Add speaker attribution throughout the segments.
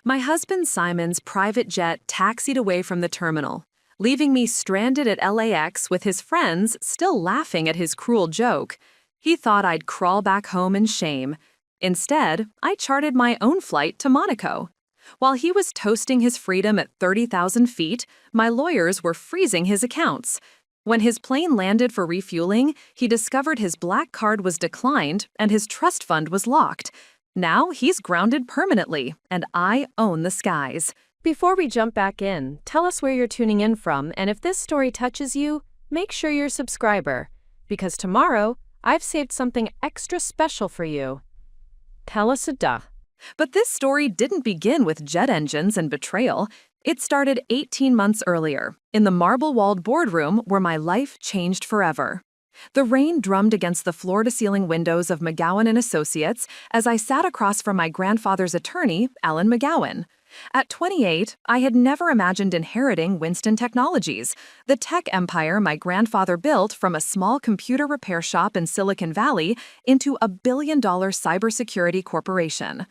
Speaker 1: My husband Simon's private jet taxied away from the terminal, leaving me stranded at LAX with his friends still laughing at his cruel joke. He thought I'd crawl back home in shame. Instead, I chartered my own flight to Monaco. While he was toasting his freedom at 30,000 feet, my lawyers were freezing his accounts. When his plane landed for refueling, he discovered his black card was declined and his trust fund was locked. Now he's grounded permanently, and I own the skies. Before we jump back in, tell us where you're tuning in from, and if this story touches you, make sure you're a subscriber, because tomorrow, I've saved something extra special for you. Tell us a duh. But this story didn't begin with jet engines and betrayal. It started 18 months earlier, in the marble-walled boardroom where my life changed forever. The rain drummed against the floor-to-ceiling windows of McGowan & Associates as I sat across from my grandfather's attorney, Alan McGowan. At 28, I had never imagined inheriting Winston Technologies, the tech empire my grandfather built from a small computer repair shop in Silicon Valley into a billion-dollar cybersecurity corporation.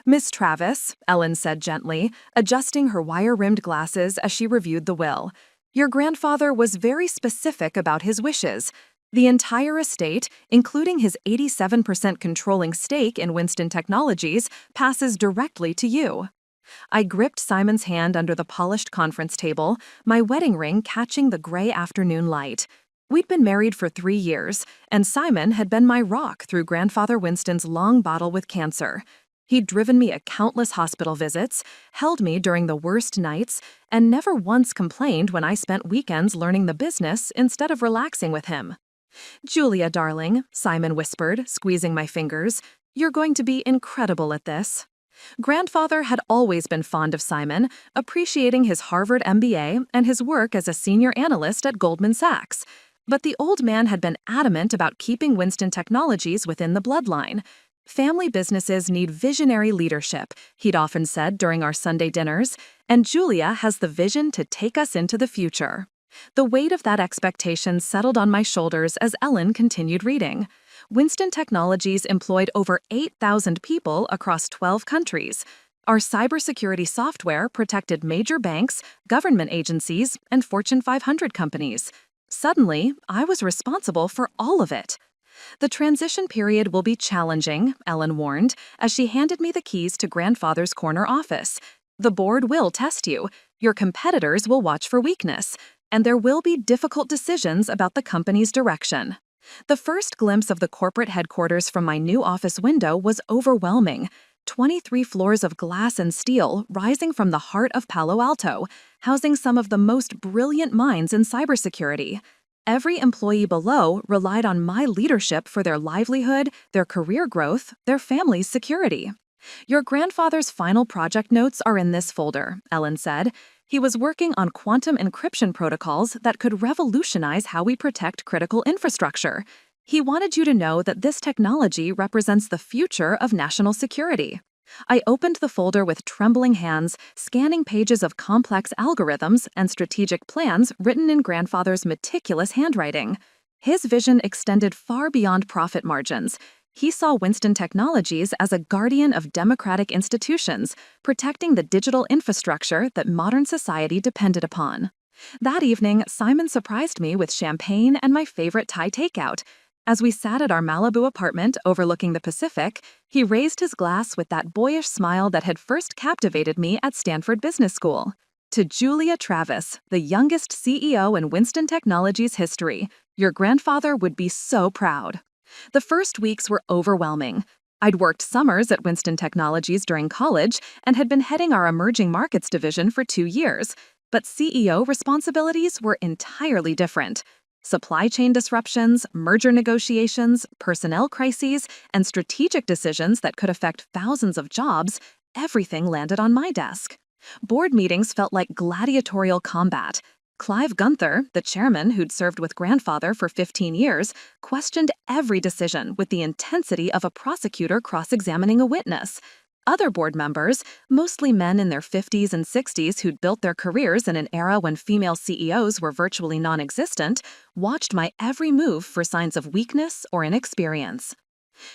Speaker 1: "Miss Travis," Ellen said gently, adjusting her wire-rimmed glasses as she reviewed the will, "your grandfather was very specific about his wishes. The entire estate, including his 87% controlling stake in Winston Technologies, passes directly to you." I gripped Simon's hand under the polished conference table, my wedding ring catching the gray afternoon light. We'd been married for 3 years, and Simon had been my rock through Grandfather Winston's long battle with cancer. He'd driven me a countless hospital visits, held me during the worst nights, and never once complained when I spent weekends learning the business instead of relaxing with him. "Julia, darling," Simon whispered, squeezing my fingers, "you're going to be incredible at this." Grandfather had always been fond of Simon, appreciating his Harvard MBA and his work as a senior analyst at Goldman Sachs. But the old man had been adamant about keeping Winston Technologies within the bloodline. "Family businesses need visionary leadership," he'd often said during our Sunday dinners, "and Julia has the vision to take us into the future." The weight of that expectation settled on my shoulders as Ellen continued reading. Winston Technologies employed over 8,000 people across 12 countries. Our cybersecurity software protected major banks, government agencies, and Fortune 500 companies. Suddenly, I was responsible for all of it. "The transition period will be challenging," Ellen warned, as she handed me the keys to Grandfather's corner office. "The board will test you, your competitors will watch for weakness, and there will be difficult decisions about the company's direction." The first glimpse of the corporate headquarters from my new office window was overwhelming. 23 floors of glass and steel rising from the heart of Palo Alto, housing some of the most brilliant minds in cybersecurity. Every employee below relied on my leadership for their livelihood, their career growth, their family's security. "Your grandfather's final project notes are in this folder," Ellen said. "He was working on quantum encryption protocols that could revolutionize how we protect critical infrastructure. He wanted you to know that this technology represents the future of national security." I opened the folder with trembling hands, scanning pages of complex algorithms and strategic plans written in Grandfather's meticulous handwriting. His vision extended far beyond profit margins. He saw Winston Technologies as a guardian of democratic institutions, protecting the digital infrastructure that modern society depended upon. That evening, Simon surprised me with champagne and my favorite Thai takeout. As we sat at our Malibu apartment overlooking the Pacific, he raised his glass with that boyish smile that had first captivated me at Stanford Business School. "To Julia Travis, the youngest CEO in Winston Technologies history, your grandfather would be so proud." The first weeks were overwhelming. I'd worked summers at Winston Technologies during college and had been heading our emerging markets division for 2 years, but CEO responsibilities were entirely different. Supply chain disruptions, merger negotiations, personnel crises, and strategic decisions that could affect thousands of jobs, everything landed on my desk. Board meetings felt like gladiatorial combat. Clive Gunther, the chairman who'd served with Grandfather for 15 years, questioned every decision with the intensity of a prosecutor cross-examining a witness. Other board members, mostly men in their 50s and 60s who'd built their careers in an era when female CEOs were virtually non-existent, watched my every move for signs of weakness or inexperience.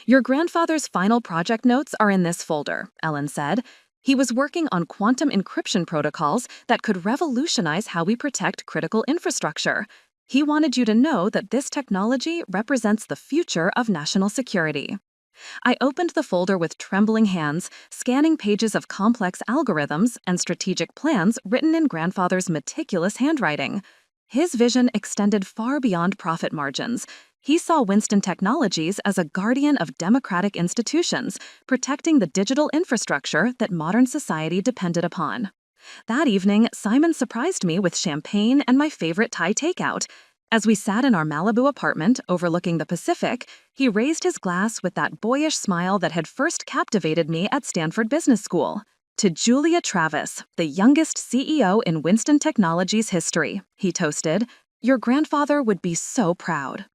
Speaker 1: "Your grandfather's final project notes are in this folder," Ellen said. He was working on quantum encryption protocols that could revolutionize how we protect critical infrastructure. He wanted you to know that this technology represents the future of national security. I opened the folder with trembling hands, scanning pages of complex algorithms and strategic plans written in grandfather's meticulous handwriting. His vision extended far beyond profit margins. He saw Winston Technologies as a guardian of democratic institutions, protecting the digital infrastructure that modern society depended upon. That evening, Simon surprised me with champagne and my favorite Thai takeout. As we sat in our Malibu apartment overlooking the Pacific, he raised his glass with that boyish smile that had first captivated me at Stanford Business School. "To Julia Travis, the youngest CEO in Winston Technologies history," he toasted. "Your grandfather would be so proud."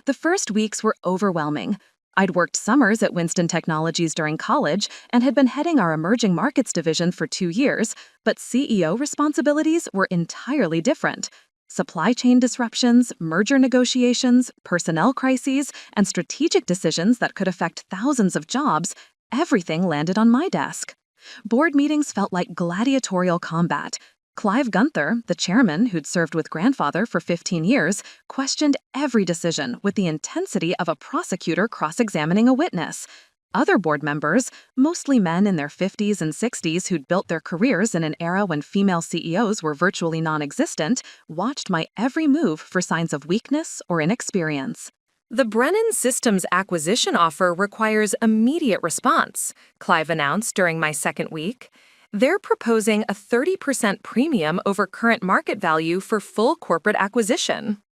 Speaker 1: The first weeks were overwhelming. I'd worked summers at Winston Technologies during college and had been heading our emerging markets division for 2 years, but CEO responsibilities were entirely different. Supply chain disruptions, merger negotiations, personnel crises, and strategic decisions that could affect thousands of jobs, everything landed on my desk. Board meetings felt like gladiatorial combat. Clive Gunther, the chairman who'd served with grandfather for 15 years, questioned every decision with the intensity of a prosecutor cross-examining a witness. Other board members, mostly men in their 50s and 60s who'd built their careers in an era when female CEOs were virtually non-existent, watched my every move for signs of weakness or inexperience. "The Brennan Systems acquisition offer requires immediate response," Clive announced during my second week. "They're proposing a 30% premium over current market value for full corporate acquisition."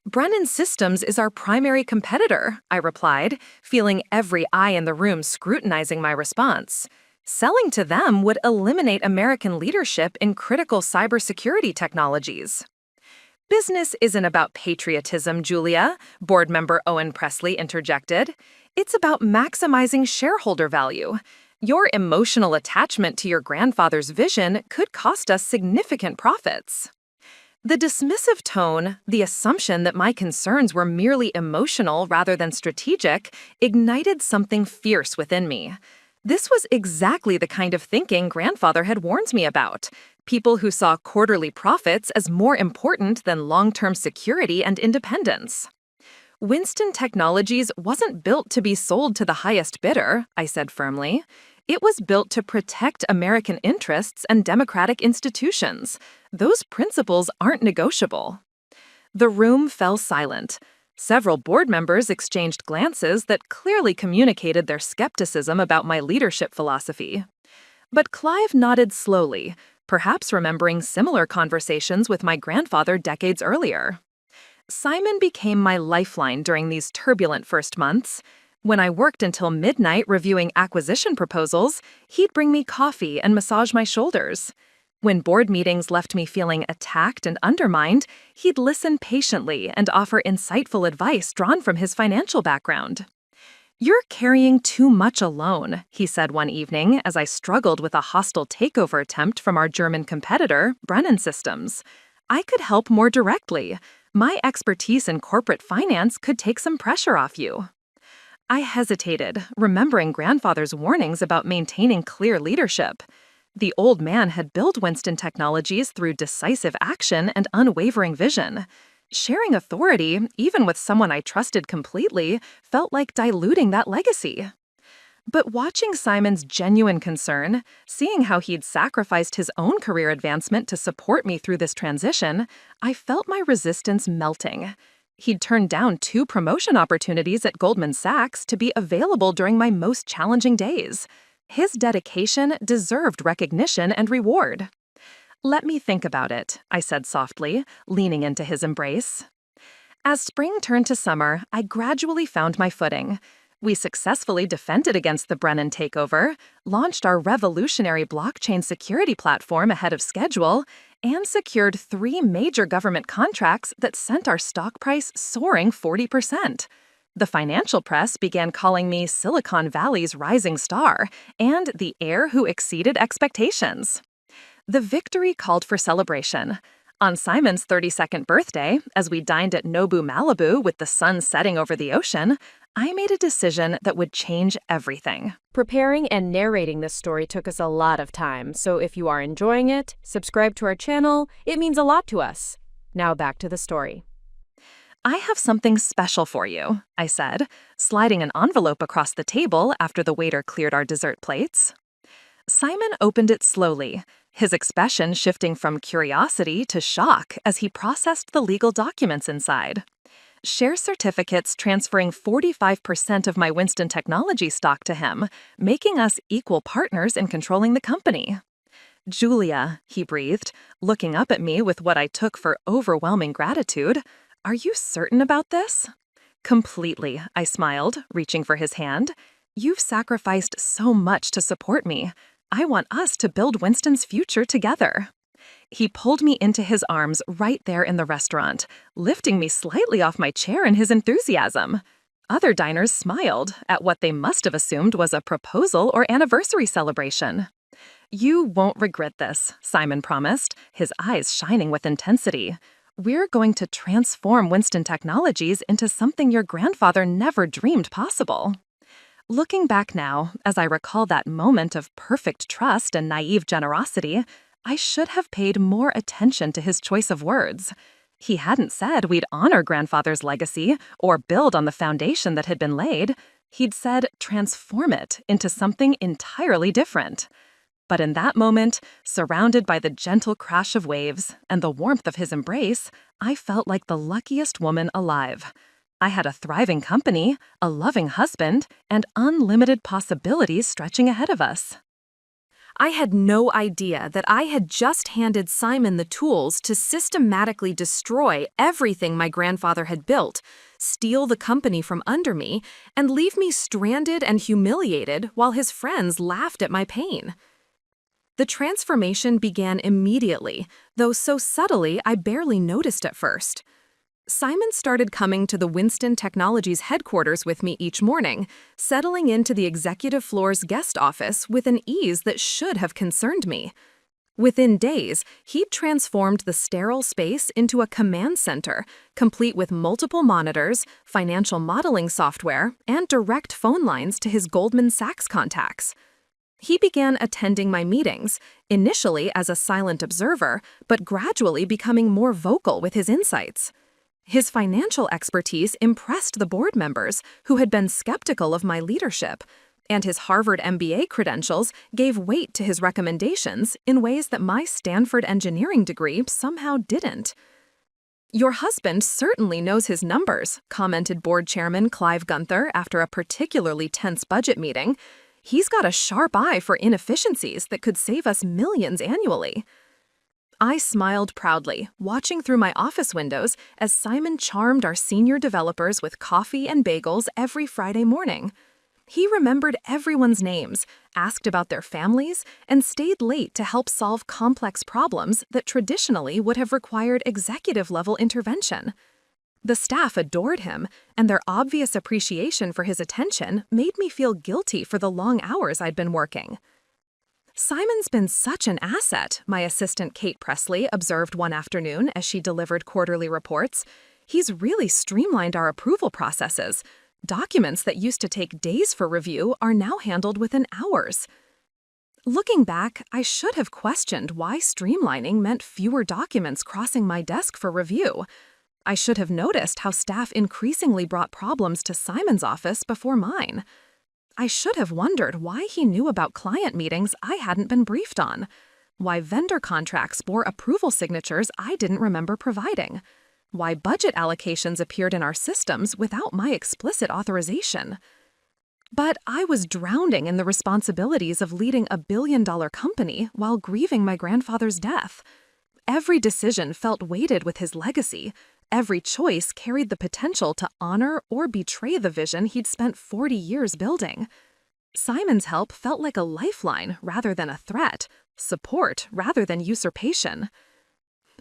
Speaker 1: "Brennan Systems is our primary competitor," I replied, feeling every eye in the room scrutinizing my response. "Selling to them would eliminate American leadership in critical cybersecurity technologies." "Business isn't about patriotism, Julia," board member Owen Presley interjected. "It's about maximizing shareholder value. Your emotional attachment to your grandfather's vision could cost us significant profits." The dismissive tone, the assumption that my concerns were merely emotional rather than strategic, ignited something fierce within me. This was exactly the kind of thinking grandfather had warned me about. People who saw quarterly profits as more important than long-term security and independence. "Winston Technologies wasn't built to be sold to the highest bidder," I said firmly. "It was built to protect American interests and democratic institutions. Those principles aren't negotiable." The room fell silent. Several board members exchanged glances that clearly communicated their skepticism about my leadership philosophy. But Clive nodded slowly, perhaps remembering similar conversations with my grandfather decades earlier. Simon became my lifeline during these turbulent first months. When I worked until midnight reviewing acquisition proposals, he'd bring me coffee and massage my shoulders. When board meetings left me feeling attacked and undermined, he'd listen patiently and offer insightful advice drawn from his financial background. "You're carrying too much alone," he said one evening as I struggled with a hostile takeover attempt from our German competitor, Brennan Systems. "I could help more directly. My expertise in corporate finance could take some pressure off you." I hesitated, remembering grandfather's warnings about maintaining clear leadership. The old man had built Winston Technologies through decisive action and unwavering vision. Sharing authority, even with someone I trusted completely, felt like diluting that legacy. But watching Simon's genuine concern, seeing how he'd sacrificed his own career advancement to support me through this transition, I felt my resistance melting. He'd turned down 2 promotion opportunities at Goldman Sachs to be available during my most challenging days. His dedication deserved recognition and reward. "Let me think about it," I said softly, leaning into his embrace. As spring turned to summer, I gradually found my footing. We successfully defended against the Brennan takeover, launched our revolutionary blockchain security platform ahead of schedule, and secured 3 major government contracts that sent our stock price soaring 40%. The financial press began calling me Silicon Valley's rising star and the heir who exceeded expectations. The victory called for celebration. On Simon's 32nd birthday, as we dined at Nobu Malibu with the sun setting over the ocean, I made a decision that would change everything.
Speaker 2: Preparing and narrating this story took us a lot of time, so if you are enjoying it, subscribe to our channel. It means a lot to us. Now back to the story.
Speaker 1: I have something special for you, I said, sliding an envelope across the table after the waiter cleared our dessert plates. Simon opened it slowly, his expression shifting from curiosity to shock as he processed the legal documents inside. Share certificates transferring 45% of my Winston Technology stock to him, making us equal partners in controlling the company. Julia, he breathed, looking up at me with what I took for overwhelming gratitude. Are you certain about this? Completely, I smiled, reaching for his hand. You've sacrificed so much to support me. I want us to build Winston's future together. He pulled me into his arms right there in the restaurant, lifting me slightly off my chair in his enthusiasm. Other diners smiled at what they must have assumed was a proposal or anniversary celebration. You won't regret this, Simon promised, his eyes shining with intensity. We're going to transform Winston Technologies into something your grandfather never dreamed possible. Looking back now, as I recall that moment of perfect trust and naive generosity, I should have paid more attention to his choice of words. He hadn't said we'd honor grandfather's legacy or build on the foundation that had been laid. He'd said transform it into something entirely different. But in that moment, surrounded by the gentle crash of waves and the warmth of his embrace, I felt like the luckiest woman alive. I had a thriving company, a loving husband, and unlimited possibilities stretching ahead of us. I had no idea that I had just handed Simon the tools to systematically destroy everything my grandfather had built, steal the company from under me, and leave me stranded and humiliated while his friends laughed at my pain. The transformation began immediately, though so subtly I barely noticed at first. Simon started coming to the Winston Technologies headquarters with me each morning, settling into the executive floor's guest office with an ease that should have concerned me. Within days, he'd transformed the sterile space into a command center, complete with multiple monitors, financial modeling software, and direct phone lines to his Goldman Sachs contacts. He began attending my meetings, initially as a silent observer, but gradually becoming more vocal with his insights. His financial expertise impressed the board members, who had been skeptical of my leadership, and his Harvard MBA credentials gave weight to his recommendations in ways that my Stanford engineering degree somehow didn't. Your husband certainly knows his numbers, commented board chairman Clive Gunther after a particularly tense budget meeting. He's got a sharp eye for inefficiencies that could save us millions annually. I smiled proudly, watching through my office windows as Simon charmed our senior developers with coffee and bagels every Friday morning. He remembered everyone's names, asked about their families, and stayed late to help solve complex problems that traditionally would have required executive-level intervention. The staff adored him, and their obvious appreciation for his attention made me feel guilty for the long hours I'd been working. Simon's been such an asset, my assistant Kate Presley observed one afternoon as she delivered quarterly reports. He's really streamlined our approval processes. Documents that used to take days for review are now handled within hours. Looking back, I should have questioned why streamlining meant fewer documents crossing my desk for review. I should have noticed how staff increasingly brought problems to Simon's office before mine. I should have wondered why he knew about client meetings I hadn't been briefed on, why vendor contracts bore approval signatures I didn't remember providing, why budget allocations appeared in our systems without my explicit authorization. But I was drowning in the responsibilities of leading a billion-dollar company while grieving my grandfather's death. Every decision felt weighted with his legacy. Every choice carried the potential to honor or betray the vision he'd spent 40 years building. Simon's help felt like a lifeline rather than a threat, support rather than usurpation.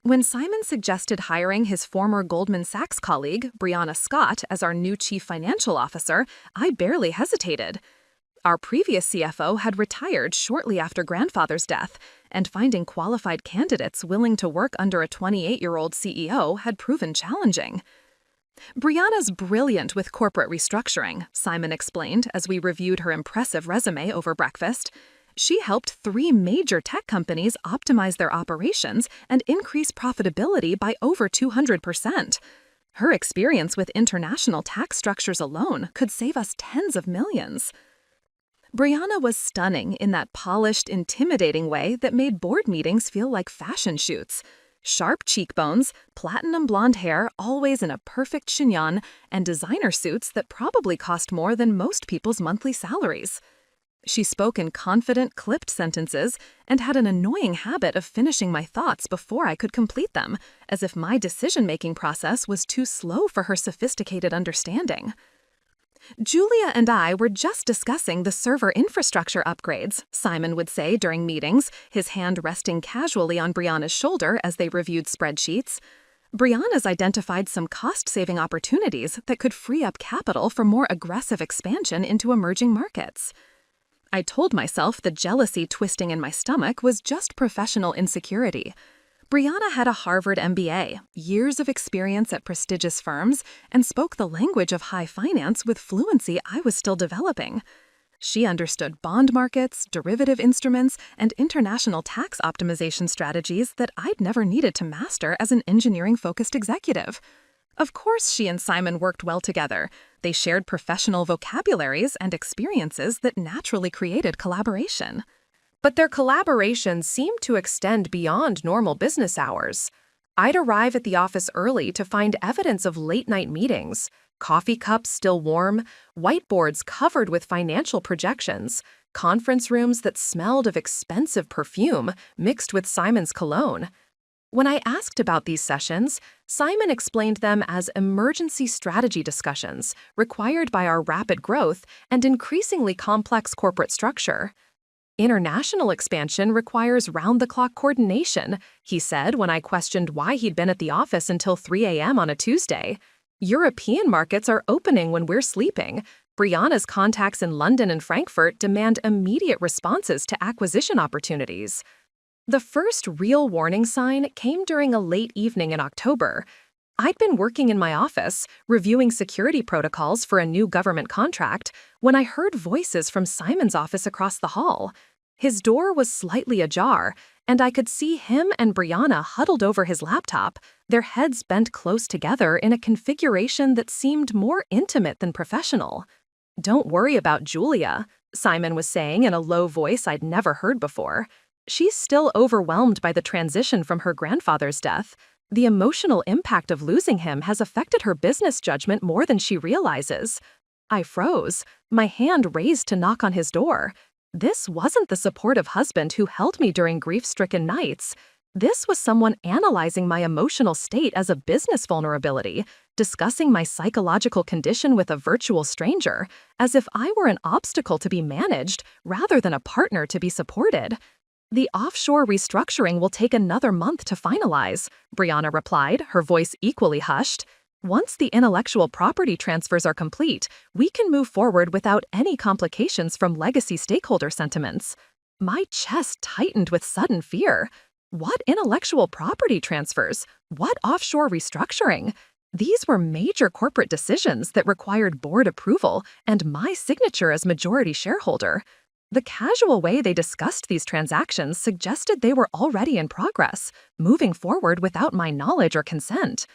Speaker 1: When Simon suggested hiring his former Goldman Sachs colleague, Brianna Scott, as our new chief financial officer, I barely hesitated. Our previous CFO had retired shortly after grandfather's death, and finding qualified candidates willing to work under a 28-year-old CEO had proven challenging. Brianna's brilliant with corporate restructuring, Simon explained as we reviewed her impressive resume over breakfast. She helped 3 major tech companies optimize their operations and increase profitability by over 200%. Her experience with international tax structures alone could save us tens of millions. Brianna was stunning in that polished, intimidating way that made board meetings feel like fashion shoots. Sharp cheekbones, platinum blonde hair always in a perfect chignon, and designer suits that probably cost more than most people's monthly salaries. She spoke in confident, clipped sentences and had an annoying habit of finishing my thoughts before I could complete them, as if my decision-making process was too slow for her sophisticated understanding. Julia and I were just discussing the server infrastructure upgrades, Simon would say during meetings, his hand resting casually on Brianna's shoulder as they reviewed spreadsheets. Brianna's identified some cost-saving opportunities that could free up capital for more aggressive expansion into emerging markets. I told myself the jealousy twisting in my stomach was just professional insecurity. Brianna had a Harvard MBA, years of experience at prestigious firms, and spoke the language of high finance with fluency I was still developing. She understood bond markets, derivative instruments, and international tax optimization strategies that I'd never needed to master as an engineering-focused executive. Of course, she and Simon worked well together. They shared professional vocabularies and experiences that naturally created collaboration.
Speaker 2: But their collaboration seemed to extend beyond normal business hours. I'd arrive at the office early to find evidence of late-night meetings, coffee cups still warm, whiteboards covered with financial projections, conference rooms that smelled of expensive perfume mixed with Simon's cologne. When I asked about these sessions, Simon explained them as emergency strategy discussions required by our rapid growth and increasingly complex corporate structure. International expansion requires round-the-clock coordination, he said when I questioned why he'd been at the office until 3 a.m. on a Tuesday. European markets are opening when we're sleeping. Brianna's contacts in London and Frankfurt demand immediate responses to acquisition opportunities. The first real warning sign came during a late evening in October. I'd been working in my office, reviewing security protocols for a new government contract, when I heard voices from Simon's office across the hall. His door was slightly ajar, and I could see him and Brianna huddled over his laptop, their heads bent close together in a configuration that seemed more intimate than professional. "Don't worry about Julia," Simon was saying in a low voice I'd never heard before. "She's still overwhelmed by the transition from her grandfather's death. The emotional impact of losing him has affected her business judgment more than she realizes." I froze, my hand raised to knock on his door. This wasn't the supportive husband who held me during grief-stricken nights. This was someone analyzing my emotional state as a business vulnerability, discussing my psychological condition with a virtual stranger, as if I were an obstacle to be managed rather than a partner to be supported. "The offshore restructuring will take another month to finalize," Brianna replied, her voice equally hushed. "Once the intellectual property transfers are complete, we can move forward without any complications from legacy stakeholder sentiments." My chest tightened with sudden fear. What intellectual property transfers? What offshore restructuring? These were major corporate decisions that required board approval and my signature as majority shareholder. The casual way they discussed these transactions suggested they were already in progress, moving forward without my knowledge or consent.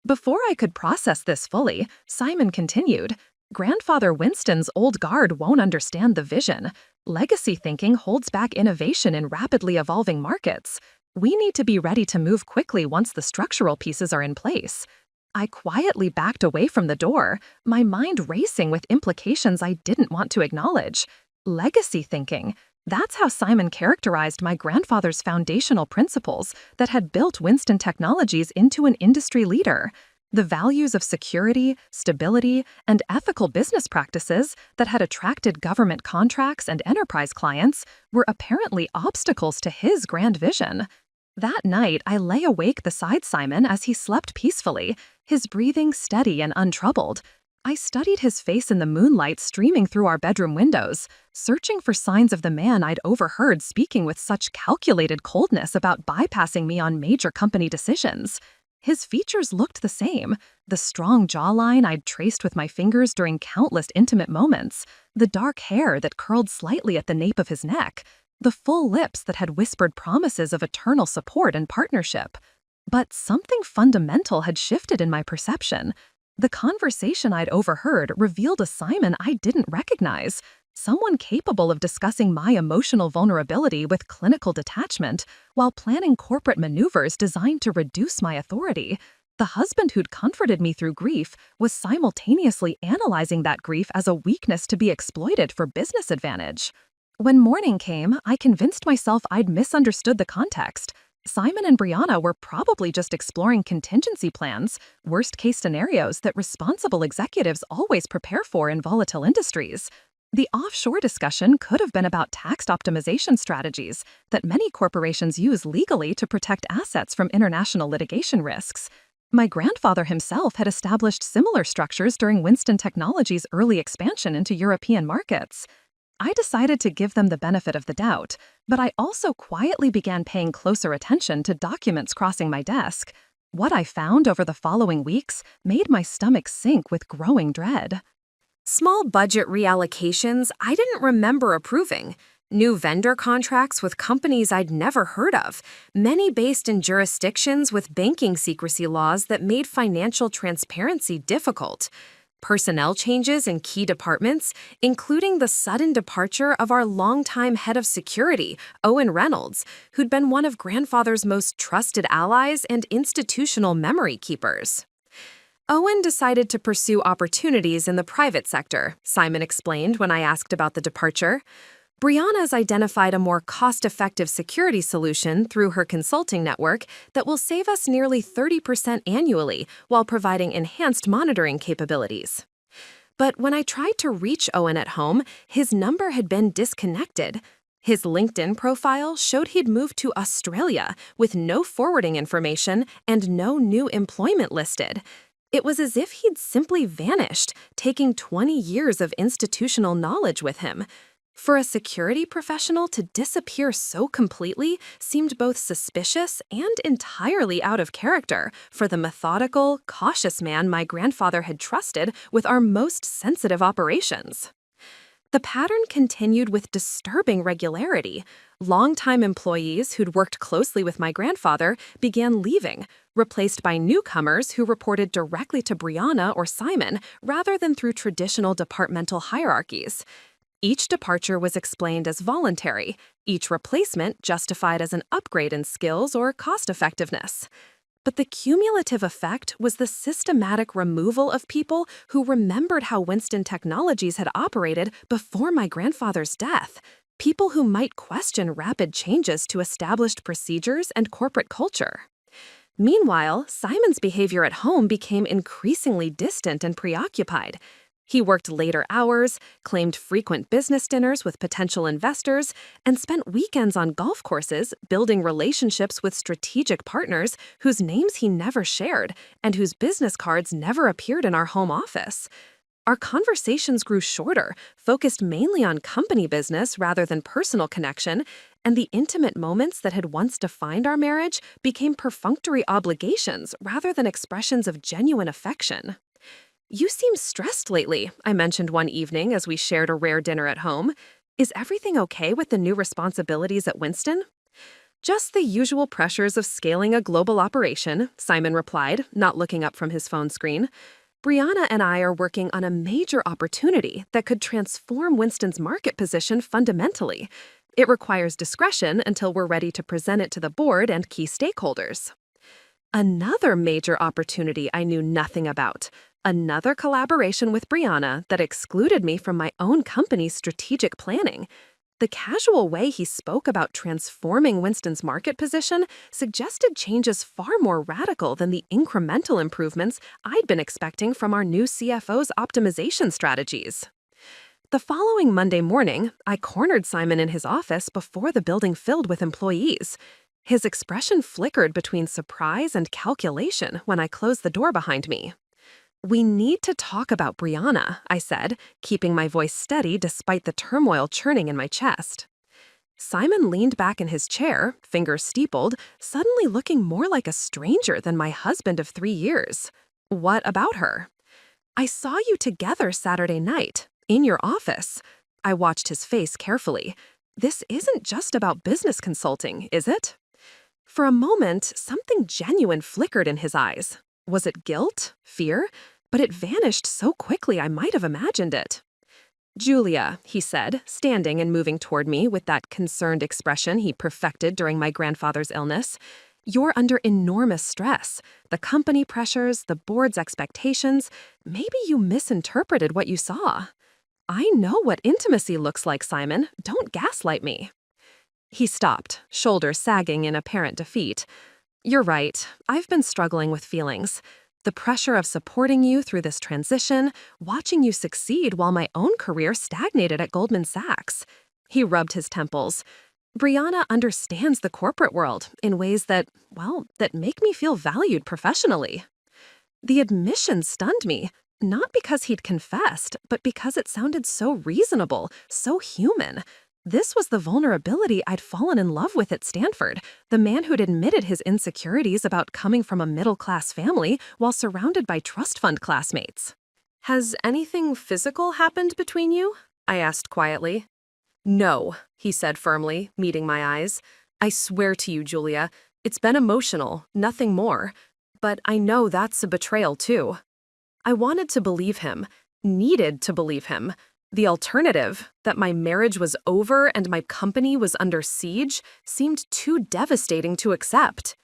Speaker 2: Before I could process this fully, Simon continued, "Grandfather Winston's old guard won't understand the vision. Legacy thinking holds back innovation in rapidly evolving markets. We need to be ready to move quickly once the structural pieces are in place." I quietly backed away from the door, my mind racing with implications I didn't want to acknowledge. Legacy thinking. That's how Simon characterized my grandfather's foundational principles that had built Winston Technologies into an industry leader. The values of security, stability, and ethical business practices that had attracted government contracts and enterprise clients were apparently obstacles to his grand vision. That night, I lay awake beside Simon as he slept peacefully, his breathing steady and untroubled. I studied his face in the moonlight streaming through our bedroom windows, searching for signs of the man I'd overheard speaking with such calculated coldness about bypassing me on major company decisions. His features looked the same: the strong jawline I'd traced with my fingers during countless intimate moments, the dark hair that curled slightly at the nape of his neck, the full lips that had whispered promises of eternal support and partnership. But something fundamental had shifted in my perception. The conversation I'd overheard revealed a Simon I didn't recognize, someone capable of discussing my emotional vulnerability with clinical detachment while planning corporate maneuvers designed to reduce my authority. The husband who'd comforted me through grief was simultaneously analyzing that grief as a weakness to be exploited for business advantage. When morning came, I convinced myself I'd misunderstood the context. Simon and Brianna were probably just exploring contingency plans, worst-case scenarios that responsible executives always prepare for in volatile industries. The offshore discussion could have been about tax optimization strategies that many corporations use legally to protect assets from international litigation risks. My grandfather himself had established similar structures during Winston Technologies' early expansion into European markets. I decided to give them the benefit of the doubt, but I also quietly began paying closer attention to documents crossing my desk. What I found over the following weeks made my stomach sink with growing dread.
Speaker 1: Small budget reallocations I didn't remember approving. New vendor contracts with companies I'd never heard of, many based in jurisdictions with banking secrecy laws that made financial transparency difficult. Personnel changes in key departments, including the sudden departure of our longtime head of security, Owen Reynolds, who'd been one of grandfather's most trusted allies and institutional memory keepers. Owen decided to pursue opportunities in the private sector, Simon explained when I asked about the departure. Brianna's identified a more cost-effective security solution through her consulting network that will save us nearly 30% annually while providing enhanced monitoring capabilities. But when I tried to reach Owen at home, his number had been disconnected. His LinkedIn profile showed he'd moved to Australia with no forwarding information and no new employment listed. It was as if he'd simply vanished, taking 20 years of institutional knowledge with him. For a security professional to disappear so completely seemed both suspicious and entirely out of character for the methodical, cautious man my grandfather had trusted with our most sensitive operations. The pattern continued with disturbing regularity. Longtime employees who'd worked closely with my grandfather began leaving, replaced by newcomers who reported directly to Brianna or Simon rather than through traditional departmental hierarchies. Each departure was explained as voluntary, each replacement justified as an upgrade in skills or cost-effectiveness. But the cumulative effect was the systematic removal of people who remembered how Winston Technologies had operated before my grandfather's death, people who might question rapid changes to established procedures and corporate culture. Meanwhile, Simon's behavior at home became increasingly distant and preoccupied. He worked later hours, claimed frequent business dinners with potential investors, and spent weekends on golf courses building relationships with strategic partners whose names he never shared and whose business cards never appeared in our home office. Our conversations grew shorter, focused mainly on company business rather than personal connection, and the intimate moments that had once defined our marriage became perfunctory obligations rather than expressions of genuine affection. "You seem stressed lately," I mentioned one evening as we shared a rare dinner at home. "Is everything okay with the new responsibilities at Winston?" "Just the usual pressures of scaling a global operation," Simon replied, not looking up from his phone screen. "Brianna and I are working on a major opportunity that could transform Winston's market position fundamentally. It requires discretion until we're ready to present it to the board and key stakeholders." Another major opportunity I knew nothing about. Another collaboration with Brianna that excluded me from my own company's strategic planning. The casual way he spoke about transforming Winston's market position suggested changes far more radical than the incremental improvements I'd been expecting from our new CFO's optimization strategies. The following Monday morning, I cornered Simon in his office before the building filled with employees. His expression flickered between surprise and calculation when I closed the door behind me. "We need to talk about Brianna," I said, keeping my voice steady despite the turmoil churning in my chest.
Speaker 2: Simon leaned back in his chair, fingers steepled, suddenly looking more like a stranger than my husband of 3 years. What about her? I saw you together Saturday night, in your office. I watched his face carefully. This isn't just about business consulting, is it? For a moment, something genuine flickered in his eyes. Was it guilt? Fear? But it vanished so quickly I might have imagined it. Julia, he said, standing and moving toward me with that concerned expression he perfected during my grandfather's illness. You're under enormous stress. The company pressures, the board's expectations. Maybe you misinterpreted what you saw. I know what intimacy looks like, Simon. Don't gaslight me. He stopped, shoulders sagging in apparent defeat. You're right. I've been struggling with feelings. The pressure of supporting you through this transition, watching you succeed while my own career stagnated at Goldman Sachs. He rubbed his temples. Brianna understands the corporate world in ways that make me feel valued professionally. The admission stunned me, not because he'd confessed, but because it sounded so reasonable, so human. This was the vulnerability I'd fallen in love with at Stanford, the man who'd admitted his insecurities about coming from a middle-class family while surrounded by trust fund classmates. Has anything physical happened between you? I asked quietly. No, he said firmly, meeting my eyes. I swear to you, Julia, it's been emotional, nothing more. But I know that's a betrayal too. I wanted to believe him, needed to believe him. The alternative, that my marriage was over and my company was under siege, seemed too devastating to accept.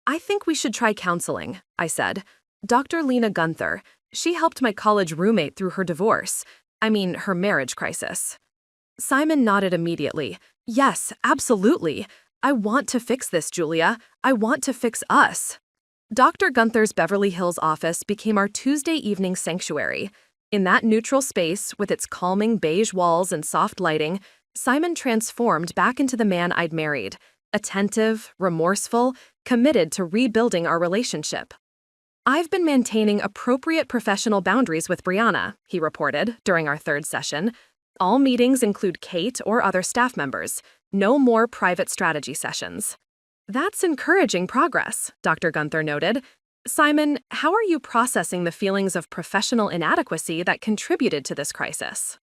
Speaker 2: I think we should try counseling, I said. Dr. Lena Gunther. She helped my college roommate through her divorce. Her marriage crisis. Simon nodded immediately. Yes, absolutely. I want to fix this, Julia. I want to fix us. Dr. Gunther's Beverly Hills office became our Tuesday evening sanctuary. In that neutral space, with its calming beige walls and soft lighting, Simon transformed back into the man I'd married, attentive, remorseful, committed to rebuilding our relationship. I've been maintaining appropriate professional boundaries with Brianna, he reported during our third session. All meetings include Kate or other staff members. No more private strategy sessions. That's encouraging progress, Dr. Gunther noted. Simon, how are you processing the feelings of professional inadequacy that contributed to this crisis?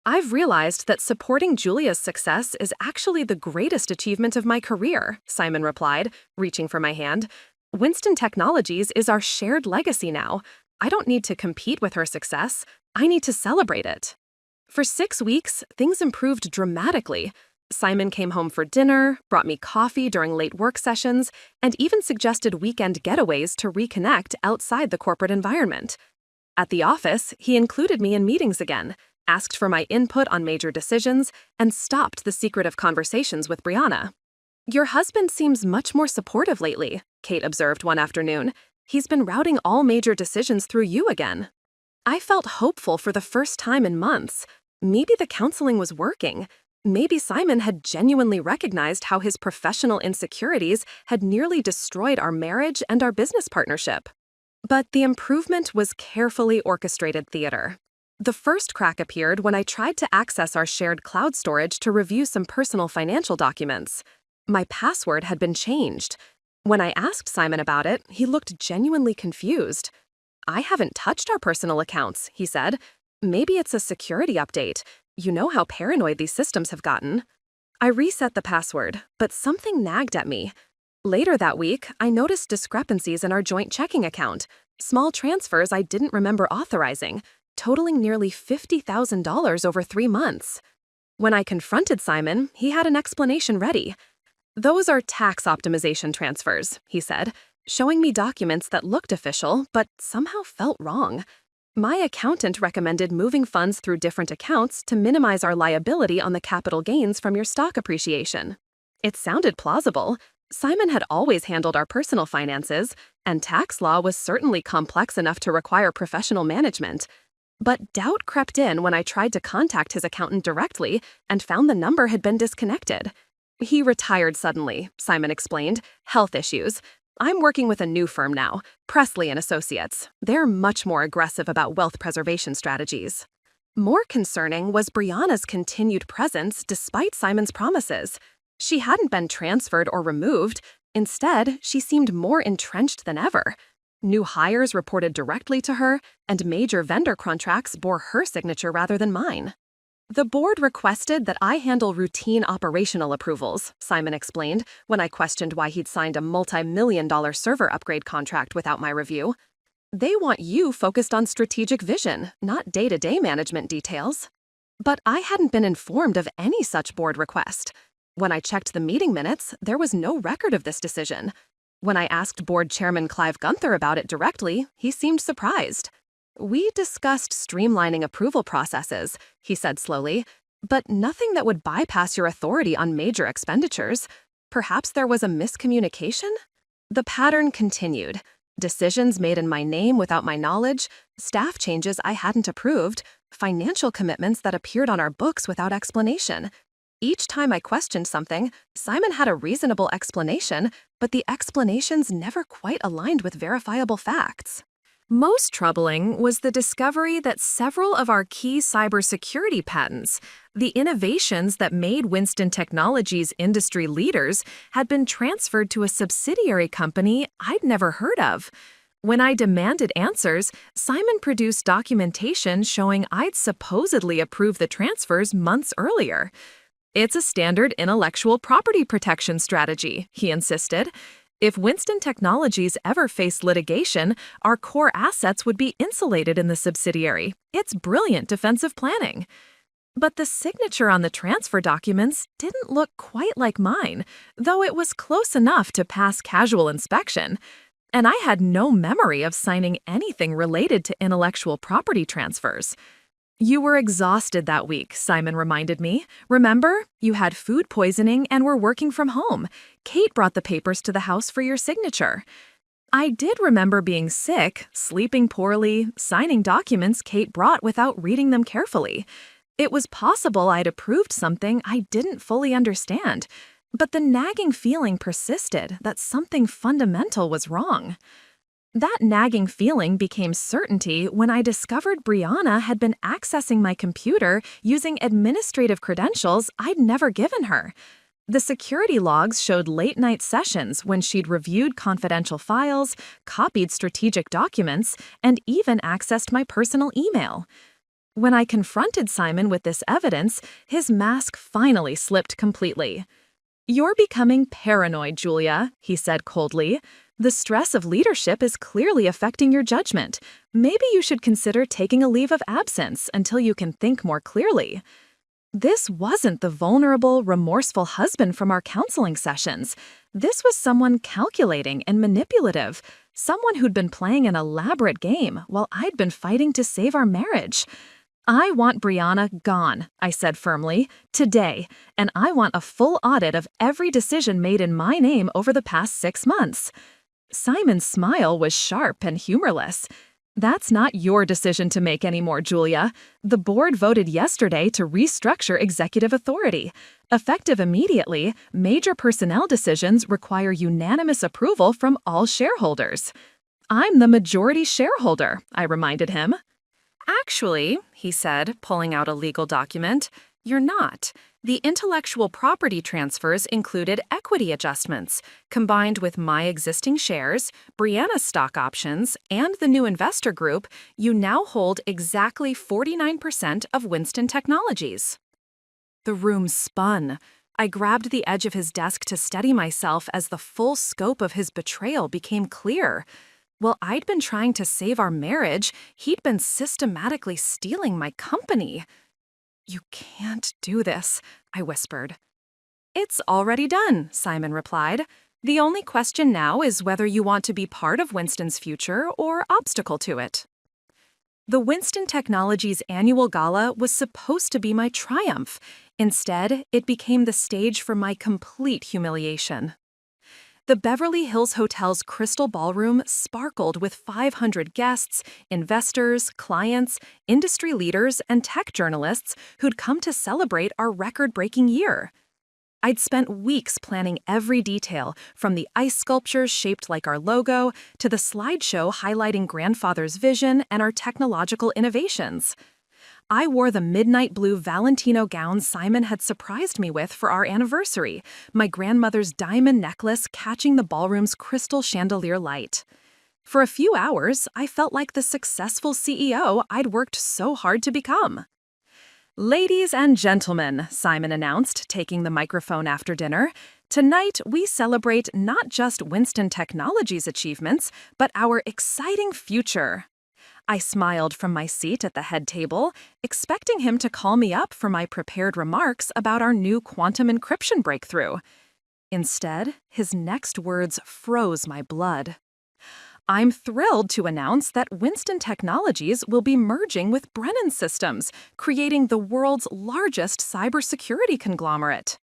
Speaker 2: I've realized that supporting Julia's success is actually the greatest achievement of my career, Simon replied, reaching for my hand. Winston Technologies is our shared legacy now. I don't need to compete with her success. I need to celebrate it. For 6 weeks, things improved dramatically. Simon came home for dinner, brought me coffee during late work sessions, and even suggested weekend getaways to reconnect outside the corporate environment. At the office, he included me in meetings again, asked for my input on major decisions, and stopped the secretive conversations with Brianna. Your husband seems much more supportive lately, Kate observed one afternoon. He's been routing all major decisions through you again. I felt hopeful for the first time in months. Maybe the counseling was working. Maybe Simon had genuinely recognized how his professional insecurities had nearly destroyed our marriage and our business partnership. But the improvement was carefully orchestrated theater. The first crack appeared when I tried to access our shared cloud storage to review some personal financial documents. My password had been changed. When I asked Simon about it, he looked genuinely confused. I haven't touched our personal accounts, he said. Maybe it's a security update. You know how paranoid these systems have gotten. I reset the password, but something nagged at me. Later that week, I noticed discrepancies in our joint checking account, small transfers I didn't remember authorizing, totaling nearly $50,000 over 3 months. When I confronted Simon, he had an explanation ready. Those are tax optimization transfers, he said, showing me documents that looked official but somehow felt wrong. My accountant recommended moving funds through different accounts to minimize our liability on the capital gains from your stock appreciation. It sounded plausible. Simon had always handled our personal finances, and tax law was certainly complex enough to require professional management. But doubt crept in when I tried to contact his accountant directly and found the number had been disconnected. He retired suddenly, Simon explained. Health issues. I'm working with a new firm now, Presley & Associates. They're much more aggressive about wealth preservation strategies. More concerning was Brianna's continued presence despite Simon's promises. She hadn't been transferred or removed. Instead, she seemed more entrenched than ever. New hires reported directly to her, and major vendor contracts bore her signature rather than mine. The board requested that I handle routine operational approvals, Simon explained when I questioned why he'd signed a multi-million-dollar server upgrade contract without my review. They want you focused on strategic vision, not day-to-day management details. But I hadn't been informed of any such board request. When I checked the meeting minutes, there was no record of this decision. When I asked Board Chairman Clive Gunther about it directly, he seemed surprised. "We discussed streamlining approval processes," he said slowly, "but nothing that would bypass your authority on major expenditures. Perhaps there was a miscommunication?" The pattern continued. Decisions made in my name without my knowledge, staff changes I hadn't approved, financial commitments that appeared on our books without explanation. Each time I questioned something, Simon had a reasonable explanation, but the explanations never quite aligned with verifiable facts. Most troubling was the discovery that several of our key cybersecurity patents, the innovations that made Winston Technologies industry leaders, had been transferred to a subsidiary company I'd never heard of. When I demanded answers, Simon produced documentation showing I'd supposedly approved the transfers months earlier. "It's a standard intellectual property protection strategy," he insisted. "If Winston Technologies ever faced litigation, our core assets would be insulated in the subsidiary. It's brilliant defensive planning." But the signature on the transfer documents didn't look quite like mine, though it was close enough to pass casual inspection. And I had no memory of signing anything related to intellectual property transfers. "You were exhausted that week," Simon reminded me. "Remember? You had food poisoning and were working from home. Kate brought the papers to the house for your signature." I did remember being sick, sleeping poorly, signing documents Kate brought without reading them carefully. It was possible I'd approved something I didn't fully understand, but the nagging feeling persisted that something fundamental was wrong. That nagging feeling became certainty when I discovered Brianna had been accessing my computer using administrative credentials I'd never given her. The security logs showed late-night sessions when she'd reviewed confidential files, copied strategic documents, and even accessed my personal email. When I confronted Simon with this evidence, his mask finally slipped completely. "You're becoming paranoid, Julia," he said coldly. "The stress of leadership is clearly affecting your judgment. Maybe you should consider taking a leave of absence until you can think more clearly." This wasn't the vulnerable, remorseful husband from our counseling sessions. This was someone calculating and manipulative, someone who'd been playing an elaborate game while I'd been fighting to save our marriage. "I want Brianna gone," I said firmly, "today, and I want a full audit of every decision made in my name over the past 6 months. Simon's smile was sharp and humorless. "That's not your decision to make anymore, Julia. The board voted yesterday to restructure executive authority. Effective immediately, major personnel decisions require unanimous approval from all shareholders." "I'm the majority shareholder," I reminded him. "Actually," he said, pulling out a legal document, "you're not. The intellectual property transfers included equity adjustments. Combined with my existing shares, Brianna's stock options, and the new investor group, you now hold exactly 49% of Winston Technologies." The room spun. I grabbed the edge of his desk to steady myself as the full scope of his betrayal became clear. While I'd been trying to save our marriage, he'd been systematically stealing my company. "You can't do this," I whispered. "It's already done," Simon replied. "The only question now is whether you want to be part of Winston's future or obstacle to it." The Winston Technologies annual gala was supposed to be my triumph. Instead, it became the stage for my complete humiliation. The Beverly Hills Hotel's Crystal Ballroom sparkled with 500 guests, investors, clients, industry leaders, and tech journalists who'd come to celebrate our record-breaking year. I'd spent weeks planning every detail, from the ice sculptures shaped like our logo to the slideshow highlighting grandfather's vision and our technological innovations. I wore the midnight blue Valentino gown Simon had surprised me with for our anniversary, my grandmother's diamond necklace catching the ballroom's crystal chandelier light. For a few hours, I felt like the successful CEO I'd worked so hard to become. "Ladies and gentlemen," Simon announced, taking the microphone after dinner, "tonight we celebrate not just Winston Technologies' achievements, but our exciting future." I smiled from my seat at the head table, expecting him to call me up for my prepared remarks about our new quantum encryption breakthrough. Instead, his next words froze my blood. "I'm thrilled to announce that Winston Technologies will be merging with Brennan Systems, creating the world's largest cybersecurity conglomerate."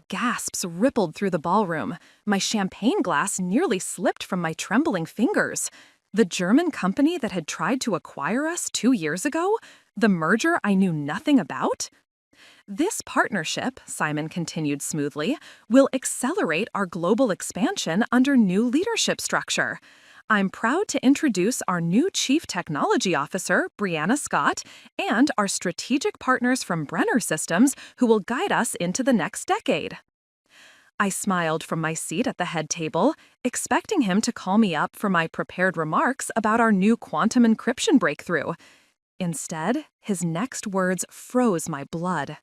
Speaker 2: Gasps rippled through the ballroom. My champagne glass nearly slipped from my trembling fingers. The German company that had tried to acquire us 2 years ago? The merger I knew nothing about? "This partnership," Simon continued smoothly, "will accelerate our global expansion under new leadership structure. I'm proud to introduce our new Chief Technology Officer, Brianna Scott, and our strategic partners from Brenner Systems who will guide us into the next decade." I smiled from my seat at the head table, expecting him to call me up for my prepared remarks about our new quantum encryption breakthrough. Instead, his next words froze my blood.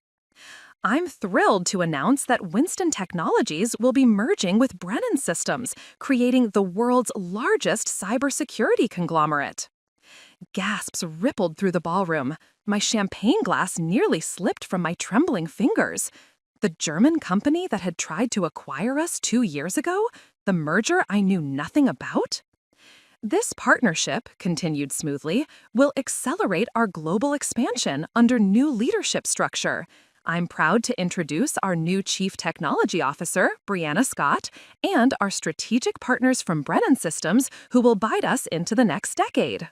Speaker 2: "I'm thrilled to announce that Winston Technologies will be merging with Brennan Systems, creating the world's largest cybersecurity conglomerate." Gasps rippled through the ballroom. My champagne glass nearly slipped from my trembling fingers. The German company that had tried to acquire us 2 years ago? The merger I knew nothing about? "This partnership," continued smoothly, "will accelerate our global expansion under new leadership structure. I'm proud to introduce our new Chief Technology Officer, Brianna Scott, and our strategic partners from Brennan Systems who will guide us into the next decade."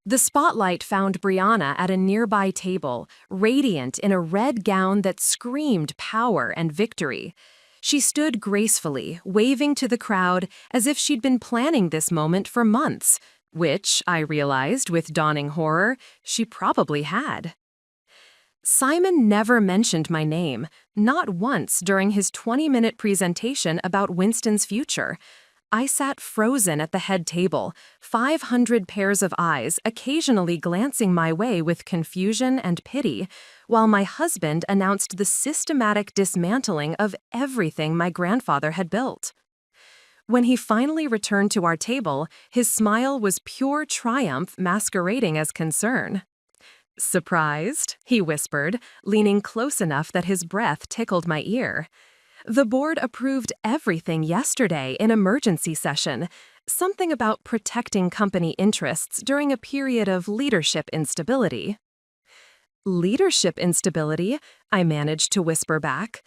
Speaker 2: The spotlight found Brianna at a nearby table, radiant in a red gown that screamed power and victory. She stood gracefully, waving to the crowd as if she'd been planning this moment for months, which, I realized with dawning horror, she probably had. Simon never mentioned my name, not once during his 20-minute presentation about Winston's future. I sat frozen at the head table, 500 pairs of eyes occasionally glancing my way with confusion and pity, while my husband announced the systematic dismantling of everything my grandfather had built. When he finally returned to our table, his smile was pure triumph masquerading as concern. "Surprised?" he whispered, leaning close enough that his breath tickled my ear. "The board approved everything yesterday in emergency session, something about protecting company interests during a period of leadership instability." "Leadership instability?" I managed to whisper back.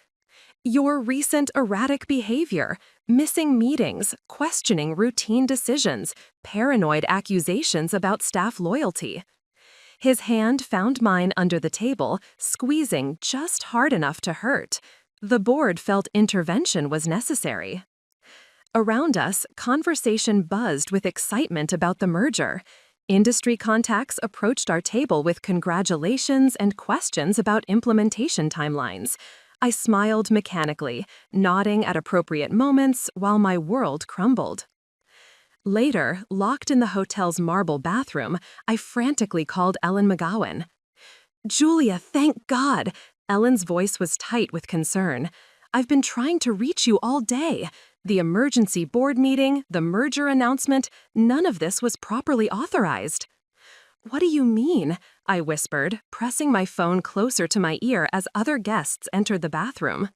Speaker 2: "Your recent erratic behavior, missing meetings, questioning routine decisions, paranoid accusations about staff loyalty." His hand found mine under the table, squeezing just hard enough to hurt. The board felt intervention was necessary. Around us, conversation buzzed with excitement about the merger. Industry contacts approached our table with congratulations and questions about implementation timelines. I smiled mechanically, nodding at appropriate moments while my world crumbled. Later, locked in the hotel's marble bathroom, I frantically called Ellen McGowan. "Julia, thank God!" Ellen's voice was tight with concern. "I've been trying to reach you all day. The emergency board meeting, the merger announcement, none of this was properly authorized." "What do you mean?" I whispered, pressing my phone closer to my ear as other guests entered the bathroom.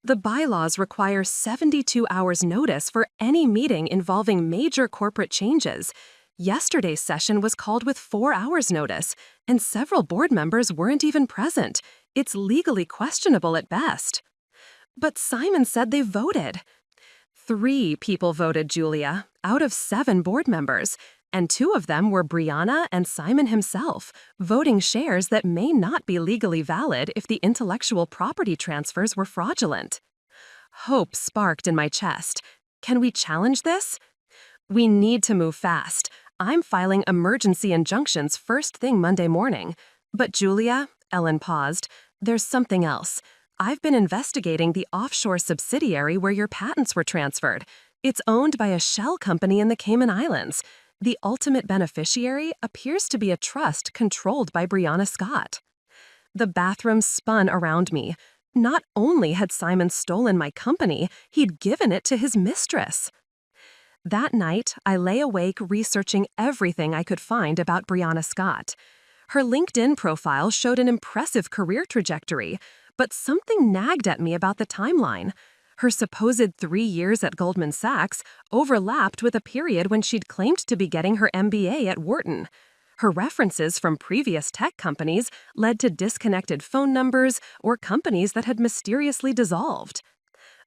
Speaker 2: "The bylaws require 72 hours notice for any meeting involving major corporate changes. Yesterday's session was called with 4 hours notice, and several board members weren't even present. It's legally questionable at best." "But Simon said they voted." 3 people voted, Julia, out of 7 board members, and 2 of them were Brianna and Simon himself, voting shares that may not be legally valid if the intellectual property transfers were fraudulent. Hope sparked in my chest. "Can we challenge this?" "We need to move fast. I'm filing emergency injunctions first thing Monday morning.
Speaker 1: But Julia, Ellen paused, there's something else. I've been investigating the offshore subsidiary where your patents were transferred. It's owned by a shell company in the Cayman Islands. The ultimate beneficiary appears to be a trust controlled by Brianna Scott. The bathroom spun around me. Not only had Simon stolen my company, he'd given it to his mistress. That night, I lay awake researching everything I could find about Brianna Scott. Her LinkedIn profile showed an impressive career trajectory, but something nagged at me about the timeline. Her supposed 3 years at Goldman Sachs overlapped with a period when she'd claimed to be getting her MBA at Wharton. Her references from previous tech companies led to disconnected phone numbers or companies that had mysteriously dissolved.